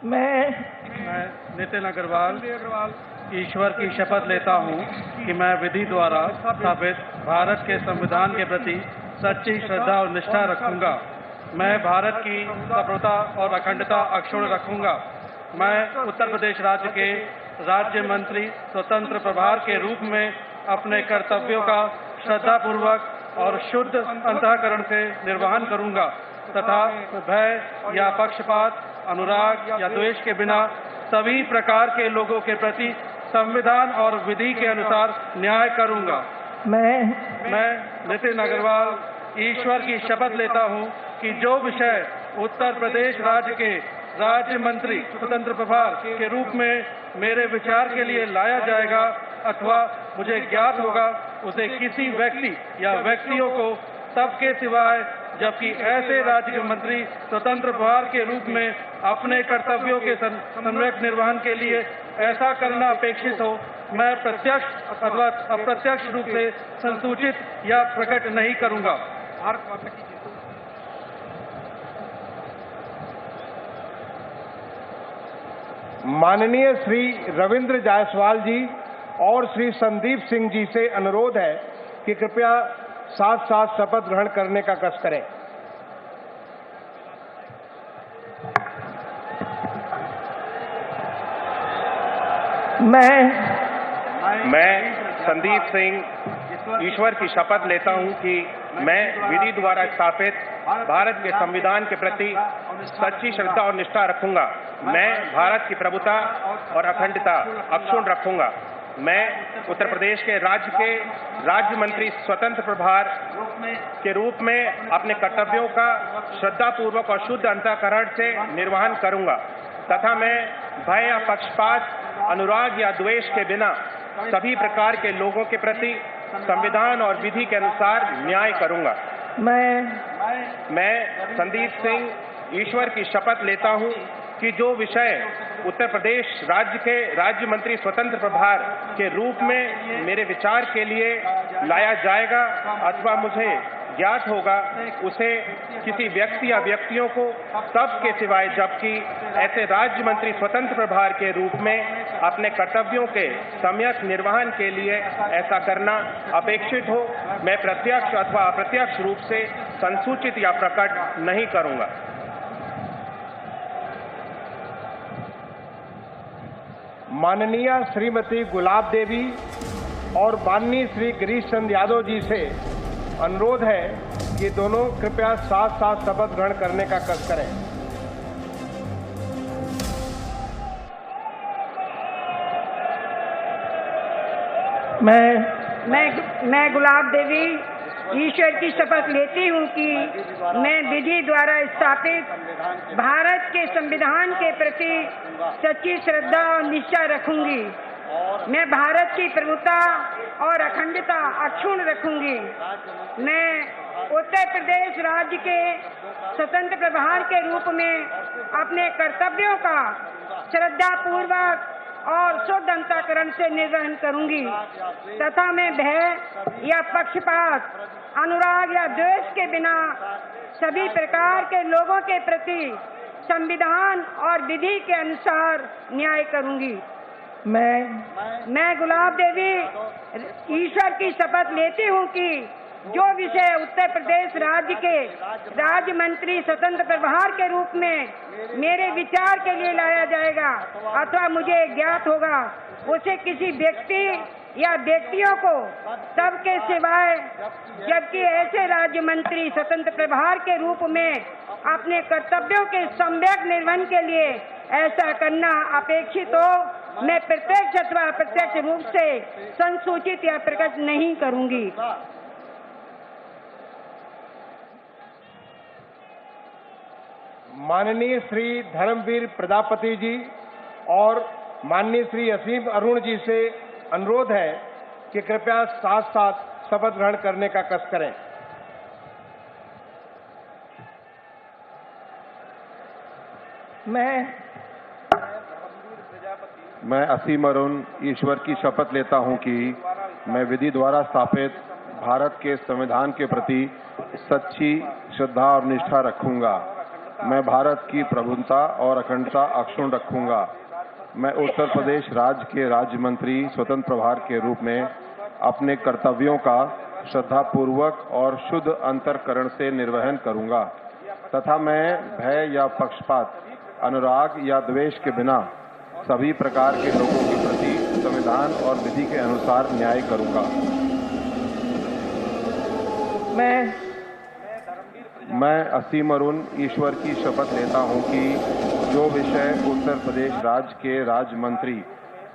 मैं नितिन अग्रवाल ईश्वर की शपथ लेता हूं कि मैं विधि द्वारा स्थापित भारत के संविधान के प्रति सच्ची श्रद्धा और निष्ठा रखूंगा। मैं भारत की संप्रभुता और अखंडता अक्षुण्ण रखूंगा। मैं उत्तर प्रदेश राज्य के राज्य मंत्री स्वतंत्र प्रभार के रूप में अपने कर्तव्यों का श्रद्धापूर्वक और शुद्ध अंतःकरण से निर्वहन करूंगा तथा भय या पक्षपात, अनुराग या द्वेष के बिना सभी प्रकार के लोगों के प्रति संविधान और विधि के अनुसार न्याय करूंगा। मैं नितिन अग्रवाल ईश्वर की शपथ लेता हूं कि जो विषय उत्तर प्रदेश राज्य के राज्य मंत्री स्वतंत्र प्रभार के रूप में मेरे विचार के लिए लाया जाएगा अथवा मुझे ज्ञात होगा उसे किसी व्यक्ति या व्यक्तियों को तब के सिवाय जबकि ऐसे राज्य मंत्री स्वतंत्र प्रभार के रूप में अपने कर्तव्यों के सम्यक निर्वहन के लिए ऐसा करना अपेक्षित हो, मैं प्रत्यक्ष अथवा अप्रत्यक्ष रूप से संसूचित या प्रकट नहीं करूंगा। माननीय श्री रविंद्र जायसवाल जी और श्री संदीप सिंह जी से अनुरोध है कि कृपया साथ साथ शपथ ग्रहण करने का कष्ट करें। मैं संदीप सिंह ईश्वर की शपथ लेता हूं कि मैं विधि द्वारा स्थापित भारत के संविधान के प्रति सच्ची श्रद्धा और निष्ठा रखूंगा। मैं भारत की प्रभुता और अखंडता अक्षुण्ण रखूंगा। मैं उत्तर प्रदेश के राज्य मंत्री स्वतंत्र प्रभार के रूप में अपने कर्तव्यों का श्रद्धापूर्वक और शुद्ध अंतःकरण से निर्वहन करूंगा तथा मैं भय या पक्षपात, अनुराग या द्वेष के बिना सभी प्रकार के लोगों के प्रति संविधान और विधि के अनुसार न्याय करूंगा। मैं संदीप सिंह ईश्वर की शपथ लेता हूं कि जो विषय उत्तर प्रदेश राज्य के राज्य मंत्री स्वतंत्र प्रभार के रूप में मेरे विचार के लिए लाया जाएगा अथवा मुझे ज्ञात होगा उसे किसी व्यक्ति या व्यक्तियों को तब के सिवाय जबकि ऐसे राज्य मंत्री स्वतंत्र प्रभार के रूप में अपने कर्तव्यों के सम्यक निर्वहन के लिए ऐसा करना अपेक्षित हो, मैं प्रत्यक्ष अथवा अप्रत्यक्ष रूप से संसूचित या प्रकट नहीं करूंगा। माननीय श्रीमती गुलाब देवी और माननीय श्री गिरीश चंद्र यादव जी से अनुरोध है कि दोनों कृपया साथ साथ शपथ ग्रहण करने का कष्ट करें। मैं गुलाब देवी ईश्वर की शपथ लेती हूँ कि मैं विधि द्वारा स्थापित भारत के संविधान के प्रति सच्ची श्रद्धा और निष्ठा रखूंगी। मैं भारत की प्रभुता और अखंडता अक्षुण्ण रखूंगी। मैं उत्तर प्रदेश राज्य के स्वतंत्र प्रभार के रूप में अपने कर्तव्यों का श्रद्धापूर्वक और शुद्ध अंतःकरण से निर्वहन करूंगी तथा मैं भय या पक्षपात, अनुराग या द्वेष के बिना सभी प्रकार के लोगों के प्रति संविधान और विधि के अनुसार न्याय करूंगी। मैं गुलाब देवी ईश्वर की शपथ लेती हूँ कि जो विषय उत्तर प्रदेश राज्य के राज्य मंत्री स्वतंत्र प्रभार के रूप में मेरे विचार के लिए लाया जाएगा अथवा मुझे ज्ञात होगा उसे किसी व्यक्ति या व्यक्तियों को तब के सिवाय जबकि ऐसे राज्य मंत्री स्वतंत्र प्रभार के रूप में अपने कर्तव्यों के सम्यक निर्वहन के लिए ऐसा करना अपेक्षित हो, मैं प्रत्यक्ष अथवा अप्रत्यक्ष रूप से संसूचित या प्रकट नहीं करूंगी। माननीय श्री धर्मवीर प्रजापति जी और माननीय श्री असीम अरुण जी से अनुरोध है कि कृपया साथ साथ शपथ ग्रहण करने का कष्ट करें। मैं असीम अरुण ईश्वर की शपथ लेता हूं कि मैं विधि द्वारा स्थापित भारत के संविधान के प्रति सच्ची श्रद्धा और निष्ठा रखूंगा। मैं भारत की प्रभुता और अखंडता अक्षुण्ण रखूंगा। मैं उत्तर प्रदेश राज्य के राज्य मंत्री स्वतंत्र प्रभार के रूप में अपने कर्तव्यों का श्रद्धापूर्वक और शुद्ध अंतःकरण से निर्वहन करूंगा तथा मैं भय या पक्षपात, अनुराग या द्वेष के बिना सभी प्रकार के लोगों के प्रति संविधान और विधि के अनुसार न्याय करूंगा। मैं असीम अरुण ईश्वर की शपथ लेता हूं कि जो विषय उत्तर प्रदेश राज्य के राज्य मंत्री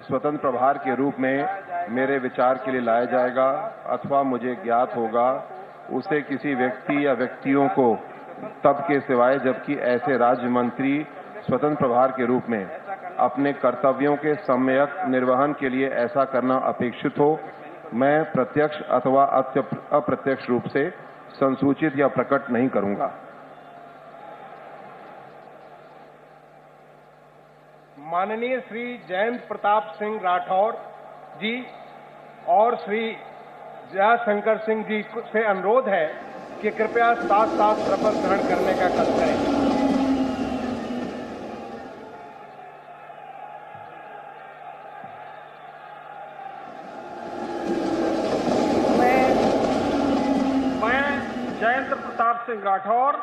स्वतंत्र प्रभार के रूप में मेरे विचार के लिए लाया जाएगा अथवा मुझे ज्ञात होगा उसे किसी व्यक्ति या व्यक्तियों को तब के सिवाय जबकि ऐसे राज्य मंत्री स्वतंत्र प्रभार के रूप में अपने कर्तव्यों के सम्यक निर्वहन के लिए ऐसा करना अपेक्षित हो, मैं प्रत्यक्ष अथवा अप्रत्यक्ष रूप से संसूचित या प्रकट नहीं करूंगा। माननीय श्री जयंत प्रताप सिंह राठौर जी और श्री जयाशंकर सिंह जी से अनुरोध है कि कृपया साथ साथ शपथ ग्रहण करने का कष्ट करें। सिंह राठौर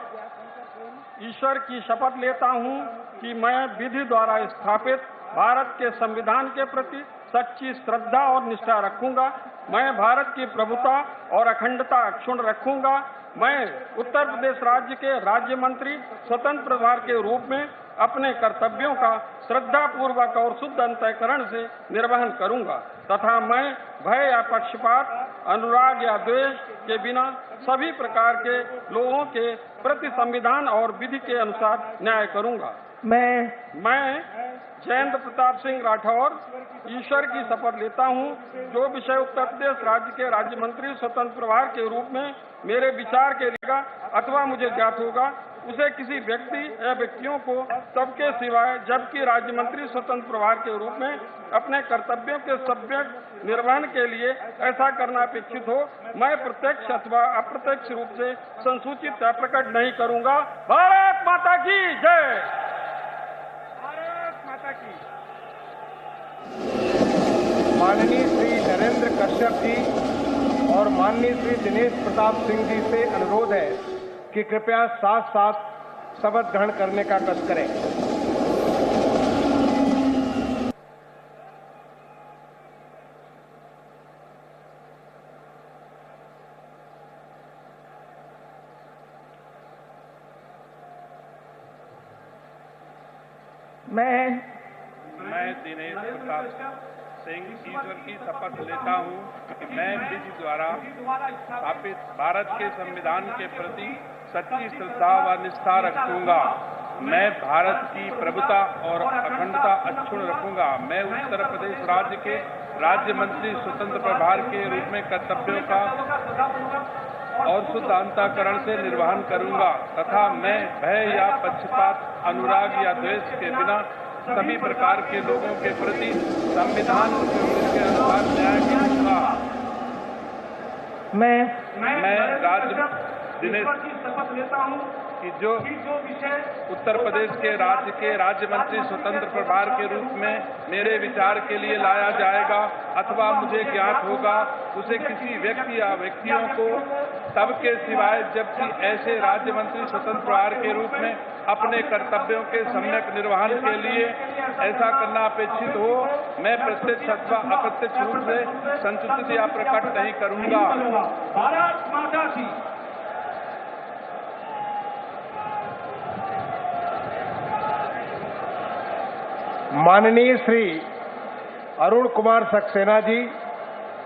ईश्वर की शपथ लेता हूं कि मैं विधि द्वारा स्थापित भारत के संविधान के प्रति सच्ची श्रद्धा और निष्ठा रखूंगा। मैं भारत की प्रभुता और अखंडता अक्षुण्ण रखूंगा। मैं उत्तर प्रदेश राज्य के राज्य मंत्री स्वतंत्र प्रभार के रूप में अपने कर्तव्यों का श्रद्धापूर्वक और शुद्ध अंतःकरण से निर्वहन करूंगा तथा मैं भय या पक्षपात, अनुराग या द्वेष के बिना सभी प्रकार के लोगों के प्रति संविधान और विधि के अनुसार न्याय करूंगा। मैं जयंत प्रताप सिंह राठौर ईश्वर की शपथ लेता हूं जो विषय उत्तर प्रदेश राज्य के राज्य मंत्री स्वतंत्र प्रभार के रूप में मेरे विचार के लिए अथवा मुझे ज्ञात होगा उसे किसी व्यक्ति या व्यक्तियों को सबके सिवाय जबकि राज्य मंत्री स्वतंत्र प्रभार के रूप में अपने कर्तव्यों के सम्यक निर्वहन के लिए ऐसा करना अपेक्षित हो, मैं प्रत्यक्ष अथवा अप्रत्यक्ष रूप से संसूचित या प्रकट नहीं करूंगा। भारत माता की जय। भारत माता की। माननीय श्री नरेंद्र कश्यप जी और माननीय श्री दिनेश प्रताप सिंह जी से अनुरोध है कि कृपया साथ साथ शपथ ग्रहण करने का कष्ट करें। मैं दिनेश प्रताप सिंह ईश्वर की शपथ लेता हूँ। मैं विधि द्वारा स्थापित भारत के संविधान के प्रति सच्ची श्रद्धा व निष्ठा रखूंगा। मैं भारत की प्रभुता और अखंडता अक्षुण्ण रखूंगा। मैं उत्तर प्रदेश राज्य के राज्य मंत्री स्वतंत्र प्रभार के रूप में कर्तव्यों का और शुद्ध अंतःकरण से निर्वहन करूंगा तथा मैं भय या पक्षपात, अनुराग या द्वेष के बिना सभी प्रकार के लोगों के प्रति संविधान के अनुसार न्याय करूंगा। मैं राज्य दिनेश की शपथ लेता हूं कि जो उत्तर प्रदेश के राज्य मंत्री स्वतंत्र प्रभार के रूप में मेरे विचार के लिए लाया जाएगा अथवा मुझे ज्ञात होगा, उसे किसी व्यक्ति या व्यक्तियों को सबके सिवाय जबकि ऐसे राज्य मंत्री स्वतंत्र प्रभार के रूप में अपने कर्तव्यों के सम्यक निर्वहन के लिए ऐसा करना अपेक्षित हो, मैं प्रत्यक्ष अथवा अप्रत्यक्ष रूप से संसूचित या प्रकट नहीं करूंगा। भारत माता की। माननीय श्री अरुण कुमार सक्सेना जी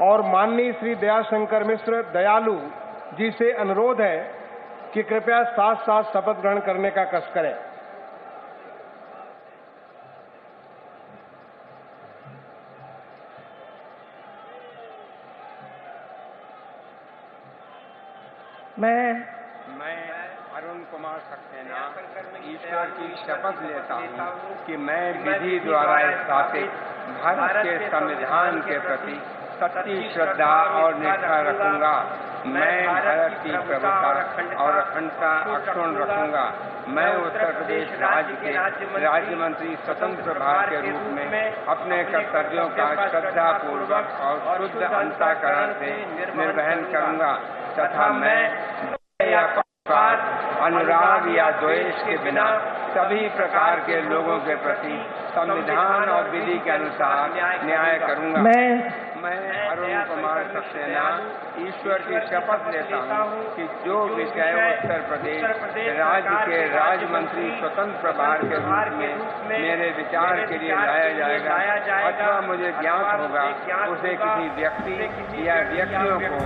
और माननीय श्री दयाशंकर मिश्र दयालु जी से अनुरोध है कि कृपया साथ साथ शपथ ग्रहण करने का कष्ट करें। मैं अरुण कुमार सक्सेना ईश्वर की शपथ लेता हूँ कि मैं विधि द्वारा स्थापित भारत के संविधान के प्रति सच्ची श्रद्धा और निष्ठा रखूंगा। मैं भारत की प्रभुता और अखंडता अक्षुण्ण रखूंगा। मैं उत्तर प्रदेश राज्य के राज्य मंत्री स्वतंत्र प्रभार के रूप में अपने कर्तव्यों का श्रद्धा पूर्वक और शुद्ध अंतःकरण से निर्वहन करूंगा तथा मैं या पक्षपात, अनुराग या द्वेष के बिना सभी प्रकार के लोगों के प्रति संविधान और विधि के अनुसार न्याय करूंगा। मैं अरुण कुमार सक्सेना ईश्वर की शपथ लेता हूँ कि जो विषय उत्तर प्रदेश राज्य के राज्य मंत्री स्वतंत्र प्रभार के रूप में मेरे विचार के लिए लाया जाएगा अथवा मुझे ज्ञात होगा, उसे किसी व्यक्ति या व्यक्तियों को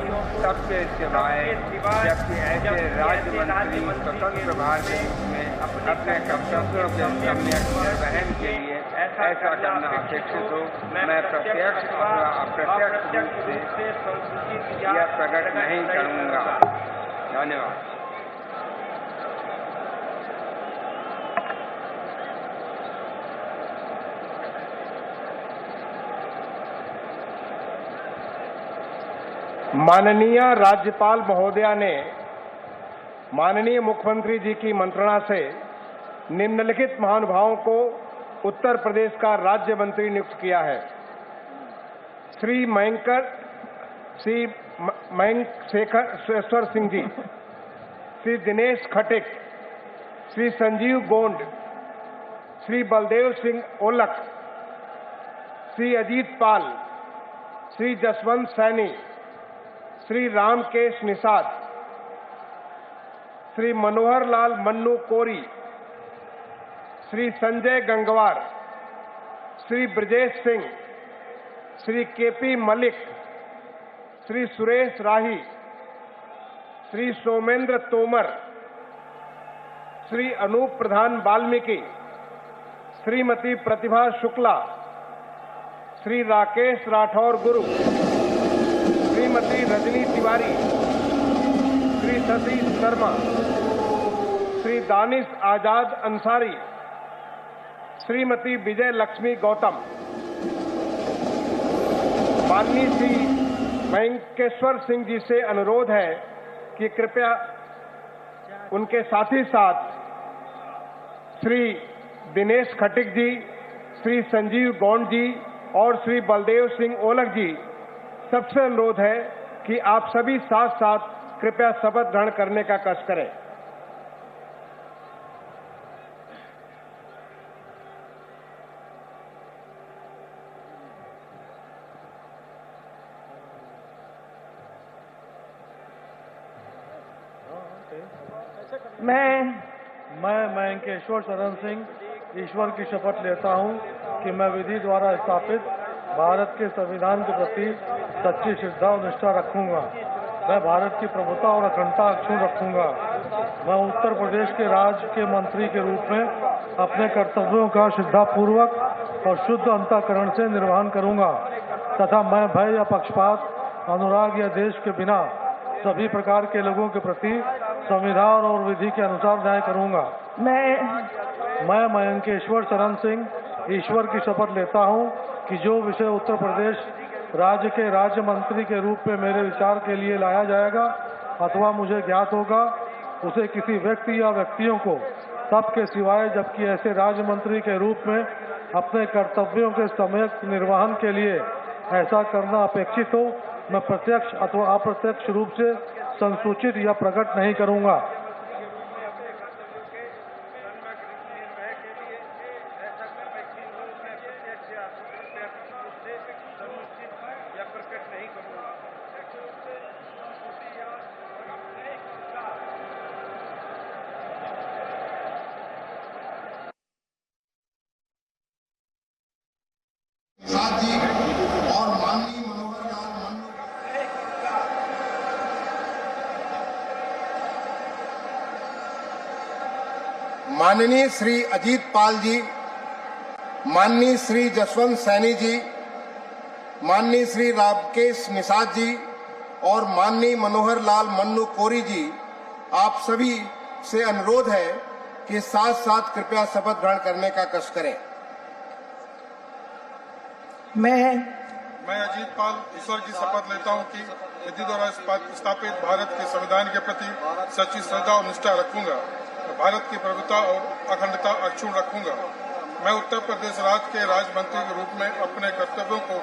सबसे सिवाय जबकि ऐसे राज्य मंत्री स्वतंत्र प्रभार के रूप में अपने कर्तव्यों के सम्यक निर्वहन के लिए ऐसा करना अपेक्षित हो, मैं प्रत्यक्ष अथवा अप्रत्यक्ष रूप से यह प्रकट नहीं करूंगा। धन्यवाद। माननीय राज्यपाल महोदया ने माननीय मुख्यमंत्री जी की मंत्रणा से निम्नलिखित महानुभावों को उत्तर प्रदेश का राज्य मंत्री नियुक्त किया है। श्री मयंक शेखर सिंह जी, श्री दिनेश खटिक, श्री संजीव गोंड, श्री बलदेव सिंह ओलख, श्री अजीत पाल, श्री जसवंत सैनी, श्री रामकेश निषाद, श्री मनोहर लाल मन्नू कोरी, श्री संजय गंगवार, श्री ब्रजेश सिंह, श्री केपी मलिक, श्री सुरेश राही, श्री सोमेंद्र तोमर, श्री अनूप प्रधान वाल्मीकि, श्रीमती प्रतिभा शुक्ला, श्री राकेश राठौर गुरु, श्रीमती रजनी तिवारी, श्री सतीश शर्मा, श्री दानिश आजाद अंसारी, श्रीमती विजय लक्ष्मी गौतम, माननीय श्री वेंकटेश्वर सिंह जी से अनुरोध है कि कृपया उनके साथ ही साथ श्री दिनेश खटिक जी, श्री संजीव गौंड जी और श्री बलदेव सिंह ओलख जी, सबसे अनुरोध है कि आप सभी साथ साथ कृपया शपथ ग्रहण करने का कष्ट करें। मैं वेंकटेश्वर शरण सिंह ईश्वर की शपथ लेता हूं कि मैं विधि द्वारा स्थापित भारत के संविधान के प्रति सच्ची श्रद्धा और निष्ठा रखूंगा। मैं भारत की प्रभुता और अखंडता अक्षुण्ण रखूंगा। मैं उत्तर प्रदेश के राज्य के मंत्री के रूप में अपने कर्तव्यों का श्रद्धापूर्वक और शुद्ध अंतःकरण से निर्वहन करूंगा तथा मैं भय या पक्षपात, अनुराग या देश के बिना सभी प्रकार के लोगों के प्रति संविधान और विधि के अनुसार न्याय करूंगा। मैं वेंकटेश्वर शरण सिंह ईश्वर की शपथ लेता हूं कि जो विषय उत्तर प्रदेश राज्य के राज्य मंत्री के रूप में मेरे विचार के लिए लाया जाएगा अथवा मुझे ज्ञात होगा, उसे किसी व्यक्ति या व्यक्तियों को तब के सिवाय जबकि ऐसे राज्य मंत्री के रूप में अपने कर्तव्यों के सम्यक निर्वहन के लिए ऐसा करना अपेक्षित हो, मैं प्रत्यक्ष अथवा अप्रत्यक्ष रूप से संसूचित या प्रकट नहीं करूंगा। माननीय श्री अजीत पाल जी, माननीय श्री जसवंत सैनी जी, माननीय श्री राकेश निषाद जी और माननीय मनोहर लाल मन्नू कोरी जी, आप सभी से अनुरोध है कि साथ साथ कृपया शपथ ग्रहण करने का कष्ट करें। मैं अजीत पाल ईश्वर की शपथ लेता हूं कि विधि द्वारा स्थापित भारत के संविधान के प्रति सच्ची श्रद्धा और निष्ठा रखूंगा। भारत की प्रभुता और अखंडता अक्षुण्ण रखूंगा। मैं उत्तर प्रदेश राज्य के राज्य मंत्री के रूप में अपने कर्तव्यों को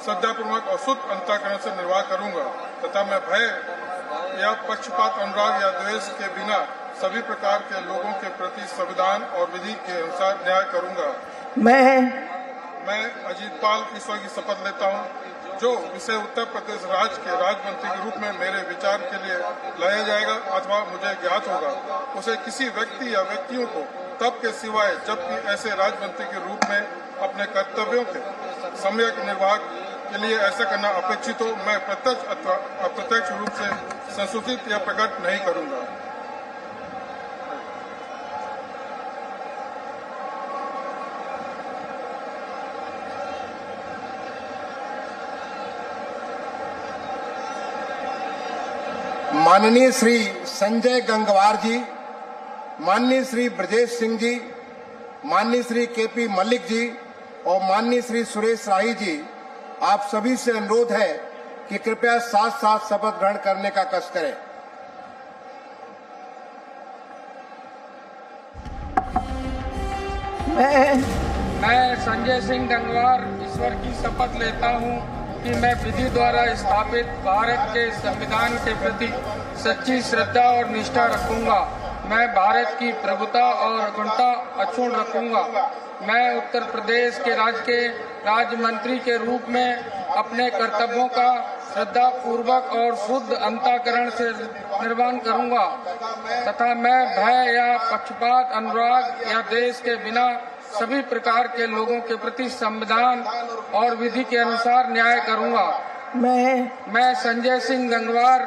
श्रद्धापूर्वक और शुद्ध अंतःकरण से निर्वाह करूंगा तथा मैं भय या पक्षपात, अनुराग या द्वेष के बिना सभी प्रकार के लोगों के प्रति संविधान और विधि के अनुसार न्याय करूंगा। मैं अजीत पाल ईश्वर की शपथ लेता हूं, जो विषय उत्तर प्रदेश राज्य के राज्य मंत्री के रूप में मेरे विचार के लिए लाया जाएगा अथवा मुझे ज्ञात होगा, उसे किसी व्यक्ति या व्यक्तियों को तब के सिवाय जबकि ऐसे राज्य मंत्री के रूप में अपने कर्तव्यों के सम्यक निर्वाह के लिए ऐसा करना अपेक्षित हो, मैं प्रत्यक्ष अथवा अप्रत्यक्ष रूप से संसूचित या प्रकट नहीं करूंगा। माननीय श्री संजय गंगवार जी, माननीय श्री ब्रजेश सिंह जी, माननीय श्री केपी मल्लिक जी और माननीय श्री सुरेश राही जी, आप सभी से अनुरोध है कि कृपया साथ साथ शपथ ग्रहण करने का कष्ट करें। मैं संजय सिंह गंगवार ईश्वर की शपथ लेता हूं कि मैं विधि द्वारा स्थापित भारत के संविधान के प्रति सच्ची श्रद्धा और निष्ठा रखूंगा। मैं भारत की प्रभुता और अखंडता अक्षुण्ण रखूंगा। मैं उत्तर प्रदेश के राज्य मंत्री के रूप में अपने कर्तव्यों का श्रद्धा पूर्वक और शुद्ध अंतःकरण से निर्वहन करूंगा तथा मैं भय या पक्षपात, अनुराग या देश के बिना सभी प्रकार के लोगों के प्रति संविधान और विधि के अनुसार न्याय करूंगा। मैं संजय सिंह गंगवार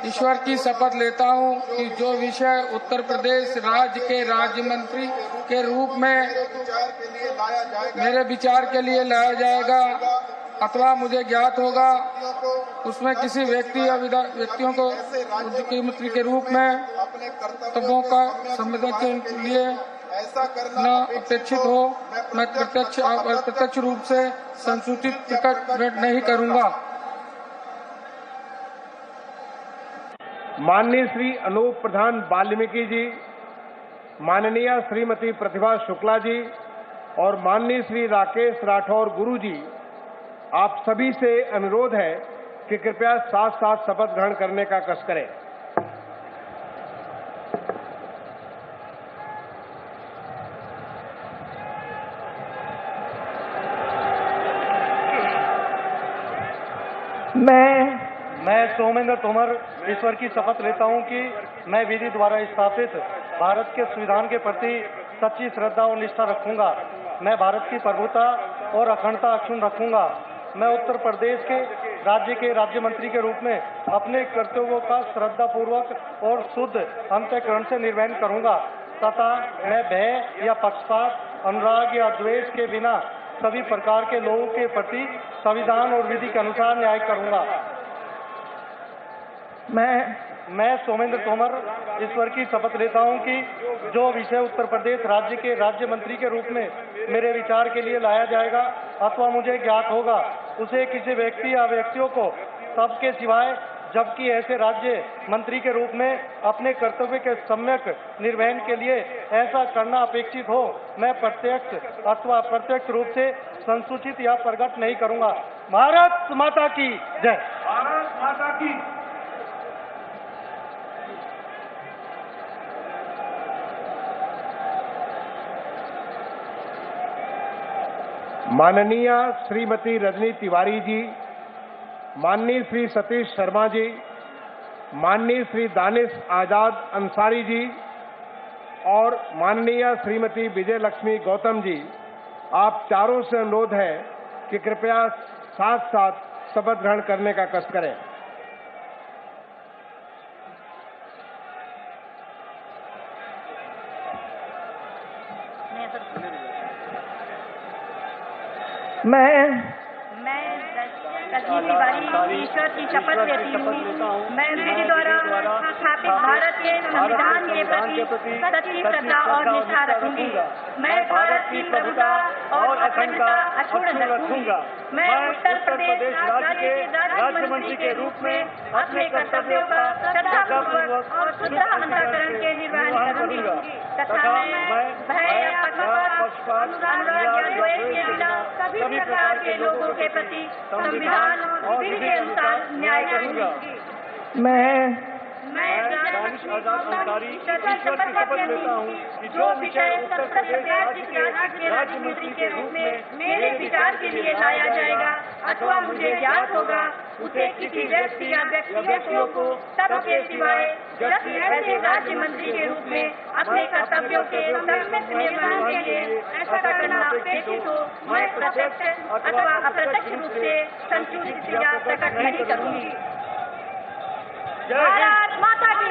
ईश्वर की शपथ लेता हूं कि जो विषय उत्तर प्रदेश राज्य के राज्य मंत्री के रूप में मेरे विचार के लिए लाया जाएगा, अथवा मुझे ज्ञात होगा उसमें किसी व्यक्ति या व्यक्तियों को मुख्यमंत्री के रूप में कर्तव्यों का संविधान के लिए न अपेक्षित हो, मैं प्रत्यक्ष रूप से संसूचित प्रकट नहीं करूंगा। माननीय श्री अनूप प्रधान वाल्मीकि जी, माननीय श्रीमती प्रतिभा शुक्ला जी और माननीय श्री राकेश राठौर गुरु जी, आप सभी से अनुरोध है कि कृपया साथ साथ शपथ ग्रहण करने का कष्ट करें। मैं सोमेंद्र तोमर ईश्वर की शपथ लेता हूं कि मैं विधि द्वारा स्थापित भारत के संविधान के प्रति सच्ची श्रद्धा और निष्ठा रखूंगा। मैं भारत की प्रभुता और अखंडता अक्षुण्ण रखूंगा। मैं उत्तर प्रदेश के राज्य मंत्री के रूप में अपने कर्तव्यों का श्रद्धापूर्वक और शुद्ध अंतःकरण से निर्वहन करूंगा तथा मैं भय या पक्षपात, अनुराग या द्वेष के बिना सभी प्रकार के लोगों के प्रति संविधान और विधि के अनुसार न्याय करूंगा। मैं सोमेंद्र तोमर ईश्वर की शपथ लेता हूं कि जो विषय उत्तर प्रदेश राज्य के राज्य मंत्री के रूप में मेरे विचार के लिए लाया जाएगा अथवा मुझे ज्ञात होगा उसे किसी व्यक्ति या व्यक्तियों को सबके सिवाय, जबकि ऐसे राज्य मंत्री के रूप में अपने कर्तव्य के सम्यक निर्वहन के लिए ऐसा करना अपेक्षित हो, मैं प्रत्यक्ष अथवा अप्रत्यक्ष रूप से संसूचित या प्रकट नहीं करूंगा। भारत माता की जय। भारत माता की। माननीय श्रीमती रजनी तिवारी जी, माननीय श्री सतीश शर्मा जी, माननीय श्री दानिश आजाद अंसारी जी और माननीय श्रीमती विजय लक्ष्मी गौतम जी, आप चारों से अनुरोध है कि कृपया साथ साथ शपथ ग्रहण करने का कष्ट करें। मैं रजनी तिवारी ईश्वर की शपथ लेती हूँ। मैं विधि द्वारा स्थापित भारत के संविधान के प्रति सच्ची श्रद्धा और निष्ठा रखूंगी। मैं भारत की प्रभुता और अखंडता अक्षुण्ण रखूंगा। मैं उत्तर प्रदेश राज्य के राज्य मंत्री के रूप में अपने कर्तव्यों का श्रद्धापूर्वक और शुद्ध अंतःकरण के निर्वहन करूंगी तथा मैं भय या पक्षपात, अनुराग या द्वेष के बिना सभी प्रकार के लोगों के प्रति संविधान और विधि के अनुसार न्याय करूंगा। मैं दानिश आजाद अंसारी ईश्वर की शपथ लेता हूँ कि जो विषय उत्तर प्रदेश राज्य मंत्री के रूप में मेरे विचार के लिए लाया जाएगा अथवा मुझे ज्ञात होगा उसे किसी व्यक्ति या व्यक्तियों को सबके सिवाय, जबकि ऐसे राज्य मंत्री के रूप में अपने कर्तव्यों के सम्यक निर्वहन के लिए ऐसा करना अपेक्षित हो, मैं प्रत्यक्ष अथवा अप्रत्यक्ष रूप से संसूचित या प्रकट नहीं करूंगी। भारत माता की।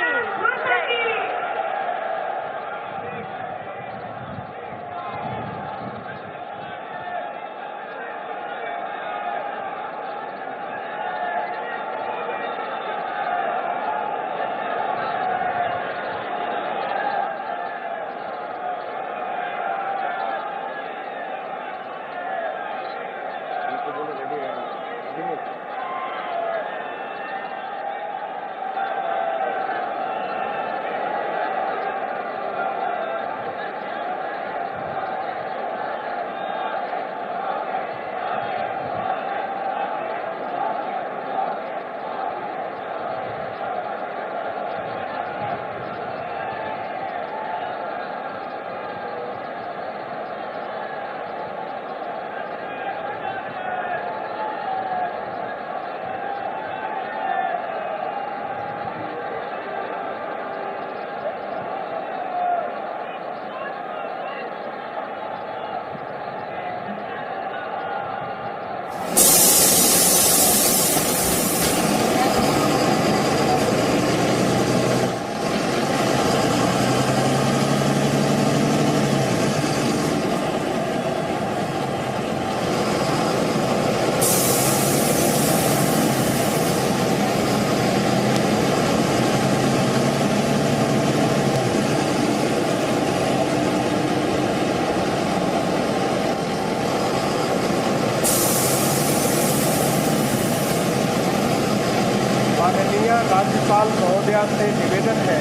माननीय राज्यपाल महोदया से निवेदन है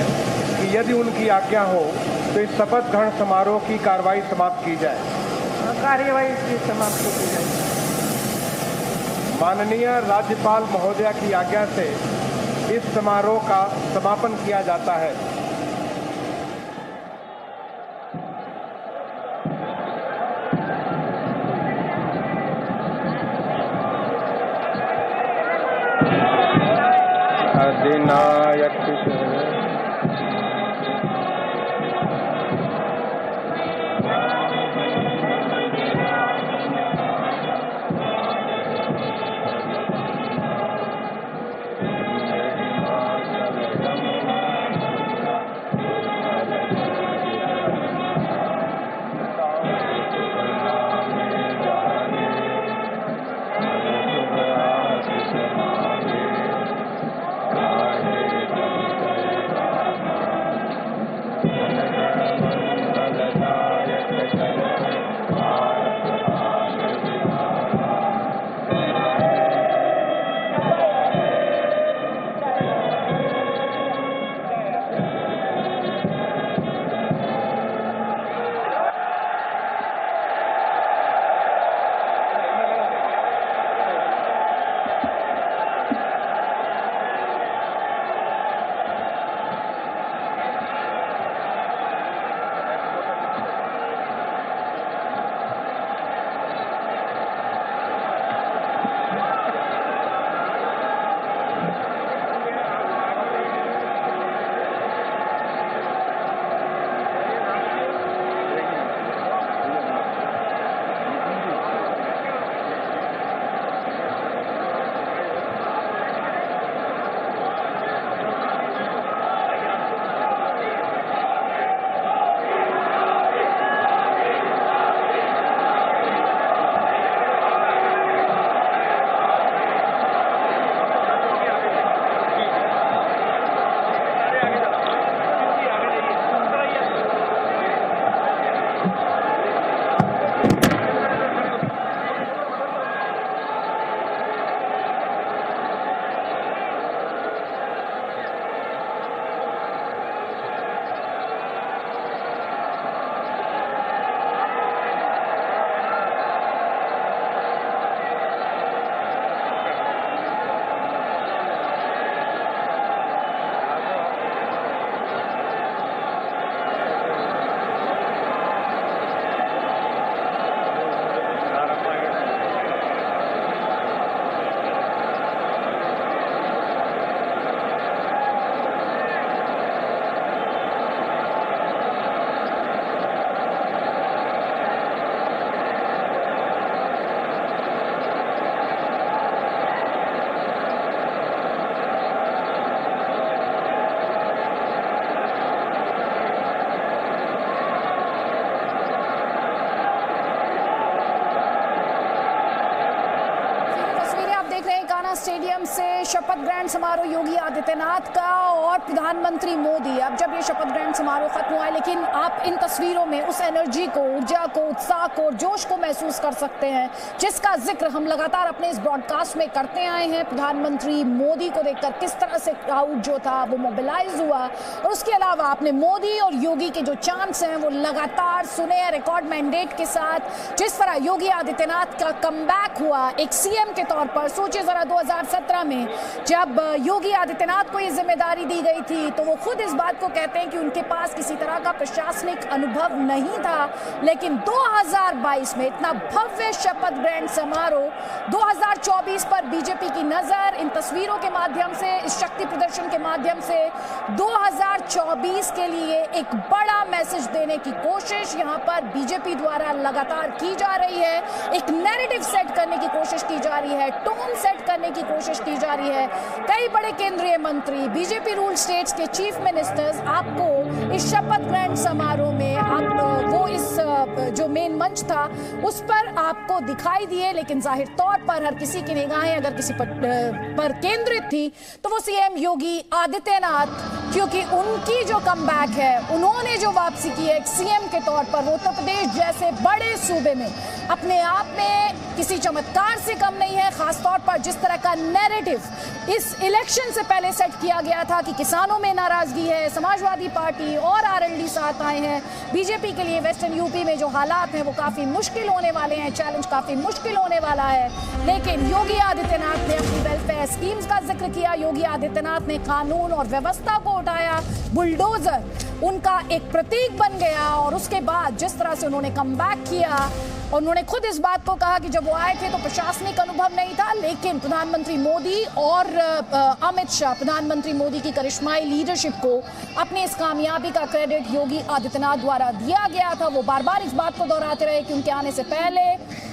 कि यदि उनकी आज्ञा हो तो इस शपथ ग्रहण समारोह की कार्रवाई समाप्त की जाए। कार्यवाही समाप्त की जाए। माननीय राज्यपाल महोदया की आज्ञा से इस समारोह का समापन किया जाता है। अधिनायक स्टेडियम से शपथ ग्रहण समारोह योगी आदित्यनाथ का और प्रधानमंत्री मोदी। अब जब ये शपथ ग्रहण समारोह खत्म हुआ है, लेकिन आप इन तस्वीरों में उस एनर्जी को, ऊर्जा को, उत्साह को, जोश को महसूस कर सकते हैं जिसका जिक्र हम लगातार अपने इस ब्रॉडकास्ट में करते आए हैं। प्रधानमंत्री मोदी को देखकर किस तरह से क्राउड जो था वो मोबिलाइज हुआ, और उसके अलावा आपने मोदी और योगी के जो चांट्स हैं वो लगातार सुने रिकॉर्ड मैंडेट के साथ। जिस तरह योगी आदित्यनाथ का कमबैक हुआ एक सीएम के तौर पर, सोचिए जरा 2017 में जब योगी आदित्यनाथ को ये जिम्मेदारी दी गई थी तो वो खुद इस बात को कहते हैं कि उनके पास किसी तरह का प्रशासनिक अनुभव नहीं था, लेकिन 2022 में इतना भव्य शपथ ग्रहण समारोह, 2024 पर बीजेपी की नजर इन तस्वीरों के माध्यम से, इस शक्ति प्रदर्शन के माध्यम से 2024 के लिए एक बड़ा मैसेज देने की कोशिश यहां पर बीजेपी द्वारा लगातार की जा रही है। एक नैरेटिव सेट करने की कोशिश की जा रही है, टोन सेट करने की कोशिश की जा रही है। कई बड़े केंद्रीय मंत्री, बीजेपी रूल स्टेट्स के चीफ मिनिस्टर्स आपको इस शपथ ग्रहण समारोह में वो इस जो मेन मंच था उस पर आपको दिखाई दिए, लेकिन जाहिर तौर पर हर किसी की निगाहें अगर किसी पर केंद्रित थी तो वो सीएम योगी आदित्यनाथ, क्योंकि उनकी जो कमबैक है, उन्होंने जो वापसी की है एक सीएम के तौर पर, वो उत्तर प्रदेश जैसे बड़े सूबे में अपने आप में किसी चमत्कार से कम नहीं है। खासतौर पर जिस तरह का नैरेटिव इस इलेक्शन से पहले सेट किया गया था कि किसानों में नाराजगी है, समाजवादी पार्टी और आरएलडी साथ आए हैं, बीजेपी के लिए वेस्टर्न यूपी में जो हालात हैं वो काफी मुश्किल होने वाले हैं, चैलेंज काफी मुश्किल होने वाला है। लेकिन योगी आदित्यनाथ ने अपनी वेलफेयर स्कीम्स का जिक्र किया, योगी आदित्यनाथ ने कानून और व्यवस्था को उठाया, बुलडोजर उनका एक प्रतीक बन गया। और उसके बाद जिस तरह से उन्होंने कमबैक किया, उन्होंने खुद इस बात को कहा कि जब वो आए थे तो प्रशासनिक अनुभव नहीं था, लेकिन प्रधानमंत्री मोदी और अमित शाह, प्रधानमंत्री मोदी की करिश्माई लीडरशिप को अपनी इस कामयाबी का क्रेडिट योगी आदित्यनाथ द्वारा दिया गया था। वो बार बार इस बात को दोहराते रहे कि उनके आने से पहले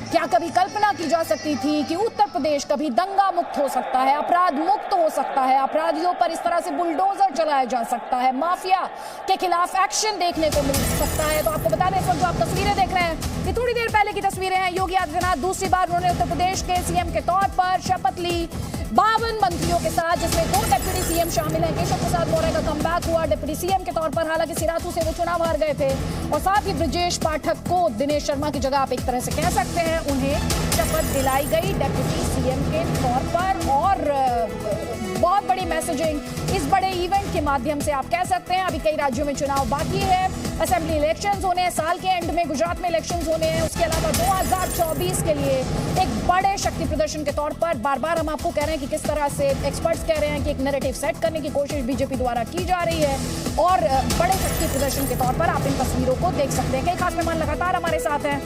क्या कभी कल्पना की जा सकती थी कि उत्तर प्रदेश कभी दंगा मुक्त हो सकता है, अपराध मुक्त हो सकता है, अपराधियों पर इस तरह से बुलडोजर चलाया जा सकता है, माफिया के खिलाफ एक्शन देखने को मिल सकता है। तो आपको बता दें, इस वक्त जो आप तस्वीरें देख रहे हैं ये थोड़ी देर पहले की तस्वीरें हैं। योगी आदित्यनाथ दूसरी बार उन्होंने उत्तर प्रदेश के सीएम के तौर पर शपथ ली 52 मंत्रियों के साथ, जिसमें 2 डिप्टी सीएम शामिल हैं। केशव प्रसाद मौर्य का कमबैक हुआ डिप्टी सीएम के तौर पर, हालांकि सिराथू से वो चुनाव हार गए थे। और साथ ही ब्रजेश पाठक को दिनेश शर्मा की जगह आप एक तरह से कह सकते हैं उन्हें शपथ दिलाई गई डिप्टी सीएम के तौर पर। और बहुत बड़ी मैसेजिंग इस बड़े इवेंट के माध्यम से आप कह सकते हैं। अभी कई राज्यों में चुनाव बाकी है, असेंबली इलेक्शंस होने हैं, साल के एंड में गुजरात में इलेक्शंस होने हैं, उसके अलावा 2024 के लिए एक बड़े शक्ति प्रदर्शन के तौर पर बार बार हम आपको कह रहे हैं कि किस तरह से एक्सपर्ट्स कह रहे हैं कि एक नैरेटिव सेट करने की कोशिश बीजेपी द्वारा की जा रही है। और बड़े शक्ति प्रदर्शन के तौर पर आप इन तस्वीरों को देख सकते हैं। कई खास मेहमान लगातार हमारे साथ हैं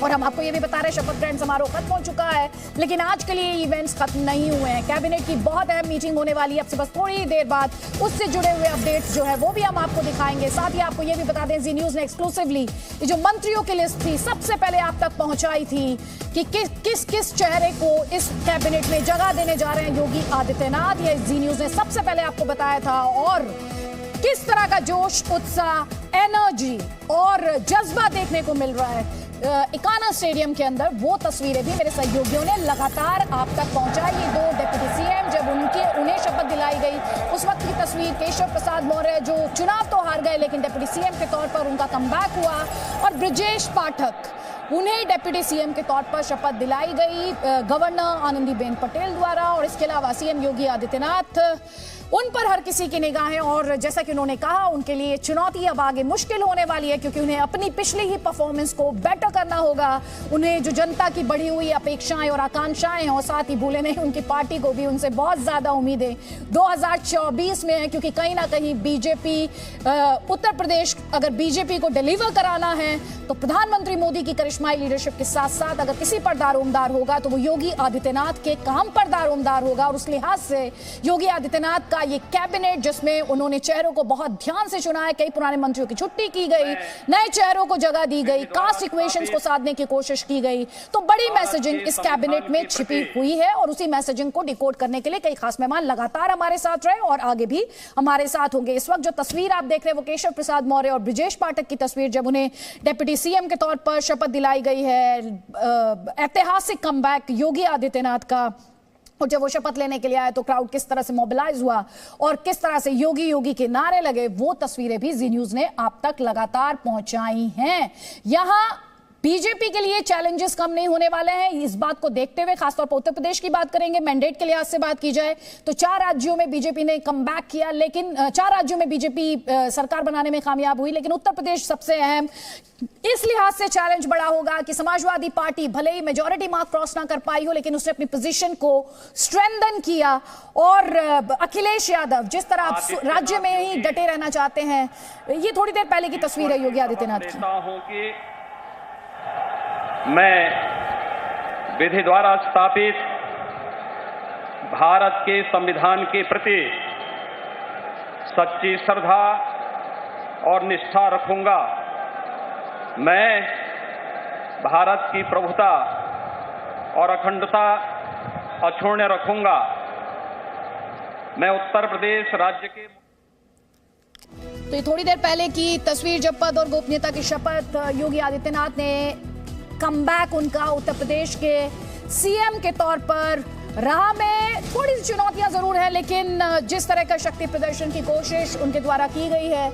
और हम आपको ये भी बता रहे हैं शपथ ग्रहण समारोह खत्म हो चुका है, लेकिन आज के लिए इवेंट्स खत्म नहीं हुए हैं। कैबिनेट की बहुत अहम मीटिंग होने वाली है अब से बस थोड़ी देर बाद, उससे जुड़े हुए अपडेट्स जो है वो भी हम आपको दिखाएंगे। साथ ही आपको ये भी बता दें, जी न्यूज ने एक्सक्लूसिवली ये जो मंत्रियों की लिस्ट थी सबसे पहले आप तक पहुंचाई थी कि किस किस चेहरे को इस कैबिनेट में जगह देने जा रहे हैं योगी आदित्यनाथ। ये जी न्यूज ने सबसे पहले आपको बताया था। और किस तरह का जोश, उत्साह, एनर्जी और जज्बा देखने को मिल रहा है इकाना स्टेडियम के अंदर, वो तस्वीरें भी मेरे सहयोगियों ने लगातार आप तक पहुंचाई। ये 2 डिप्टी सीएम जब उन्हें शपथ दिलाई गई उस वक्त की तस्वीर, केशव प्रसाद मौर्य जो चुनाव तो हार गए लेकिन डिप्टी सीएम के तौर पर उनका कमबैक हुआ, और ब्रजेश पाठक उन्हें डिप्टी सीएम के तौर पर शपथ दिलाई गई गवर्नर आनंदीबेन पटेल द्वारा। और इसके अलावा सीएम योगी आदित्यनाथ, उन पर हर किसी की निगाहें, और जैसा कि उन्होंने कहा उनके लिए चुनौती अब आगे मुश्किल होने वाली है, क्योंकि उन्हें अपनी पिछली ही परफॉर्मेंस को बेटर करना होगा। उन्हें जो जनता की बढ़ी हुई अपेक्षाएं और आकांक्षाएं हैं, और साथ ही भूले नहीं उनकी पार्टी को भी उनसे बहुत ज्यादा उम्मीदें 2024 में है, क्योंकि कहीं ना कहीं बीजेपी उत्तर प्रदेश अगर बीजेपी को डिलीवर कराना है तो प्रधानमंत्री मोदी की करिश्माई लीडरशिप के साथ साथ अगर किसी पर दारोमदार होगा तो वो योगी आदित्यनाथ के काम पर दारोमदार होगा। और उस लिहाज से योगी आदित्यनाथ का ये कैबिनेट, जिसमें उन्होंने चेहरों को बहुत ध्यान से चुना है, कई पुराने मंत्रियों की छुट्टी की गई, नए चेहरों को जगह दी गई, कास्ट इक्वेशंस को साधने की कोशिश की गई, तो बड़ी मैसेजिंग इस कैबिनेट में छिपी हुई है। और उसी मैसेजिंग को डिकोड करने के लिए कई खास मेहमान लगातार हमारे साथ रहे और आगे भी हमारे साथ होंगे। इस वक्त जो तस्वीर आप देख रहे हैं वो केशव प्रसाद मौर्य और ब्रजेश पाठक की तस्वीर, जब उन्हें डिप्टी सीएम के तौर पर शपथ दिलाई गई है। ऐतिहासिक कमबैक योगी आदित्यनाथ का, और जब वो शपथ लेने के लिए आए तो क्राउड किस तरह से मोबिलाइज हुआ और किस तरह से योगी योगी के नारे लगे, वो तस्वीरें भी जी न्यूज ने आप तक लगातार पहुंचाई हैं। यहां बीजेपी के लिए चैलेंजेस कम नहीं होने वाले हैं। इस बात को देखते हुए खासतौर पर उत्तर प्रदेश की बात करेंगे, मैंडेट के लिहाज से बात की जाए तो 4 राज्यों में बीजेपी ने कमबैक किया, लेकिन 4 राज्यों में बीजेपी सरकार बनाने में कामयाब हुई, लेकिन उत्तर प्रदेश सबसे अहम इस लिहाज से चैलेंज बड़ा होगा कि समाजवादी पार्टी भले ही मेजॉरिटी मार्क क्रॉस ना कर पाई हो, लेकिन उसने अपनी पोजीशन को स्ट्रेंथन किया। और अखिलेश यादव जिस तरह राज्य में ही डटे रहना चाहते हैं, ये थोड़ी देर पहले की तस्वीर है योगी आदित्यनाथ की। मैं विधि द्वारा स्थापित भारत के संविधान के प्रति सच्ची श्रद्धा और निष्ठा रखूंगा। मैं भारत की प्रभुता और अखंडता अक्षुण्य रखूंगा। मैं उत्तर प्रदेश राज्य के तो ये थोड़ी देर पहले की तस्वीर जब पद और गोपनीयता की शपथ योगी आदित्यनाथ ने कमबैक उनका उत्तर प्रदेश के सीएम के तौर पर राह में थोड़ी सी चुनौतियां जरूर है, लेकिन जिस तरह का शक्ति प्रदर्शन की कोशिश उनके द्वारा की गई है।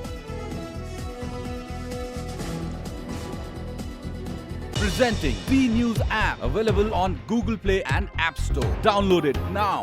Presenting B News app available on Google Play and App Store. Download it now.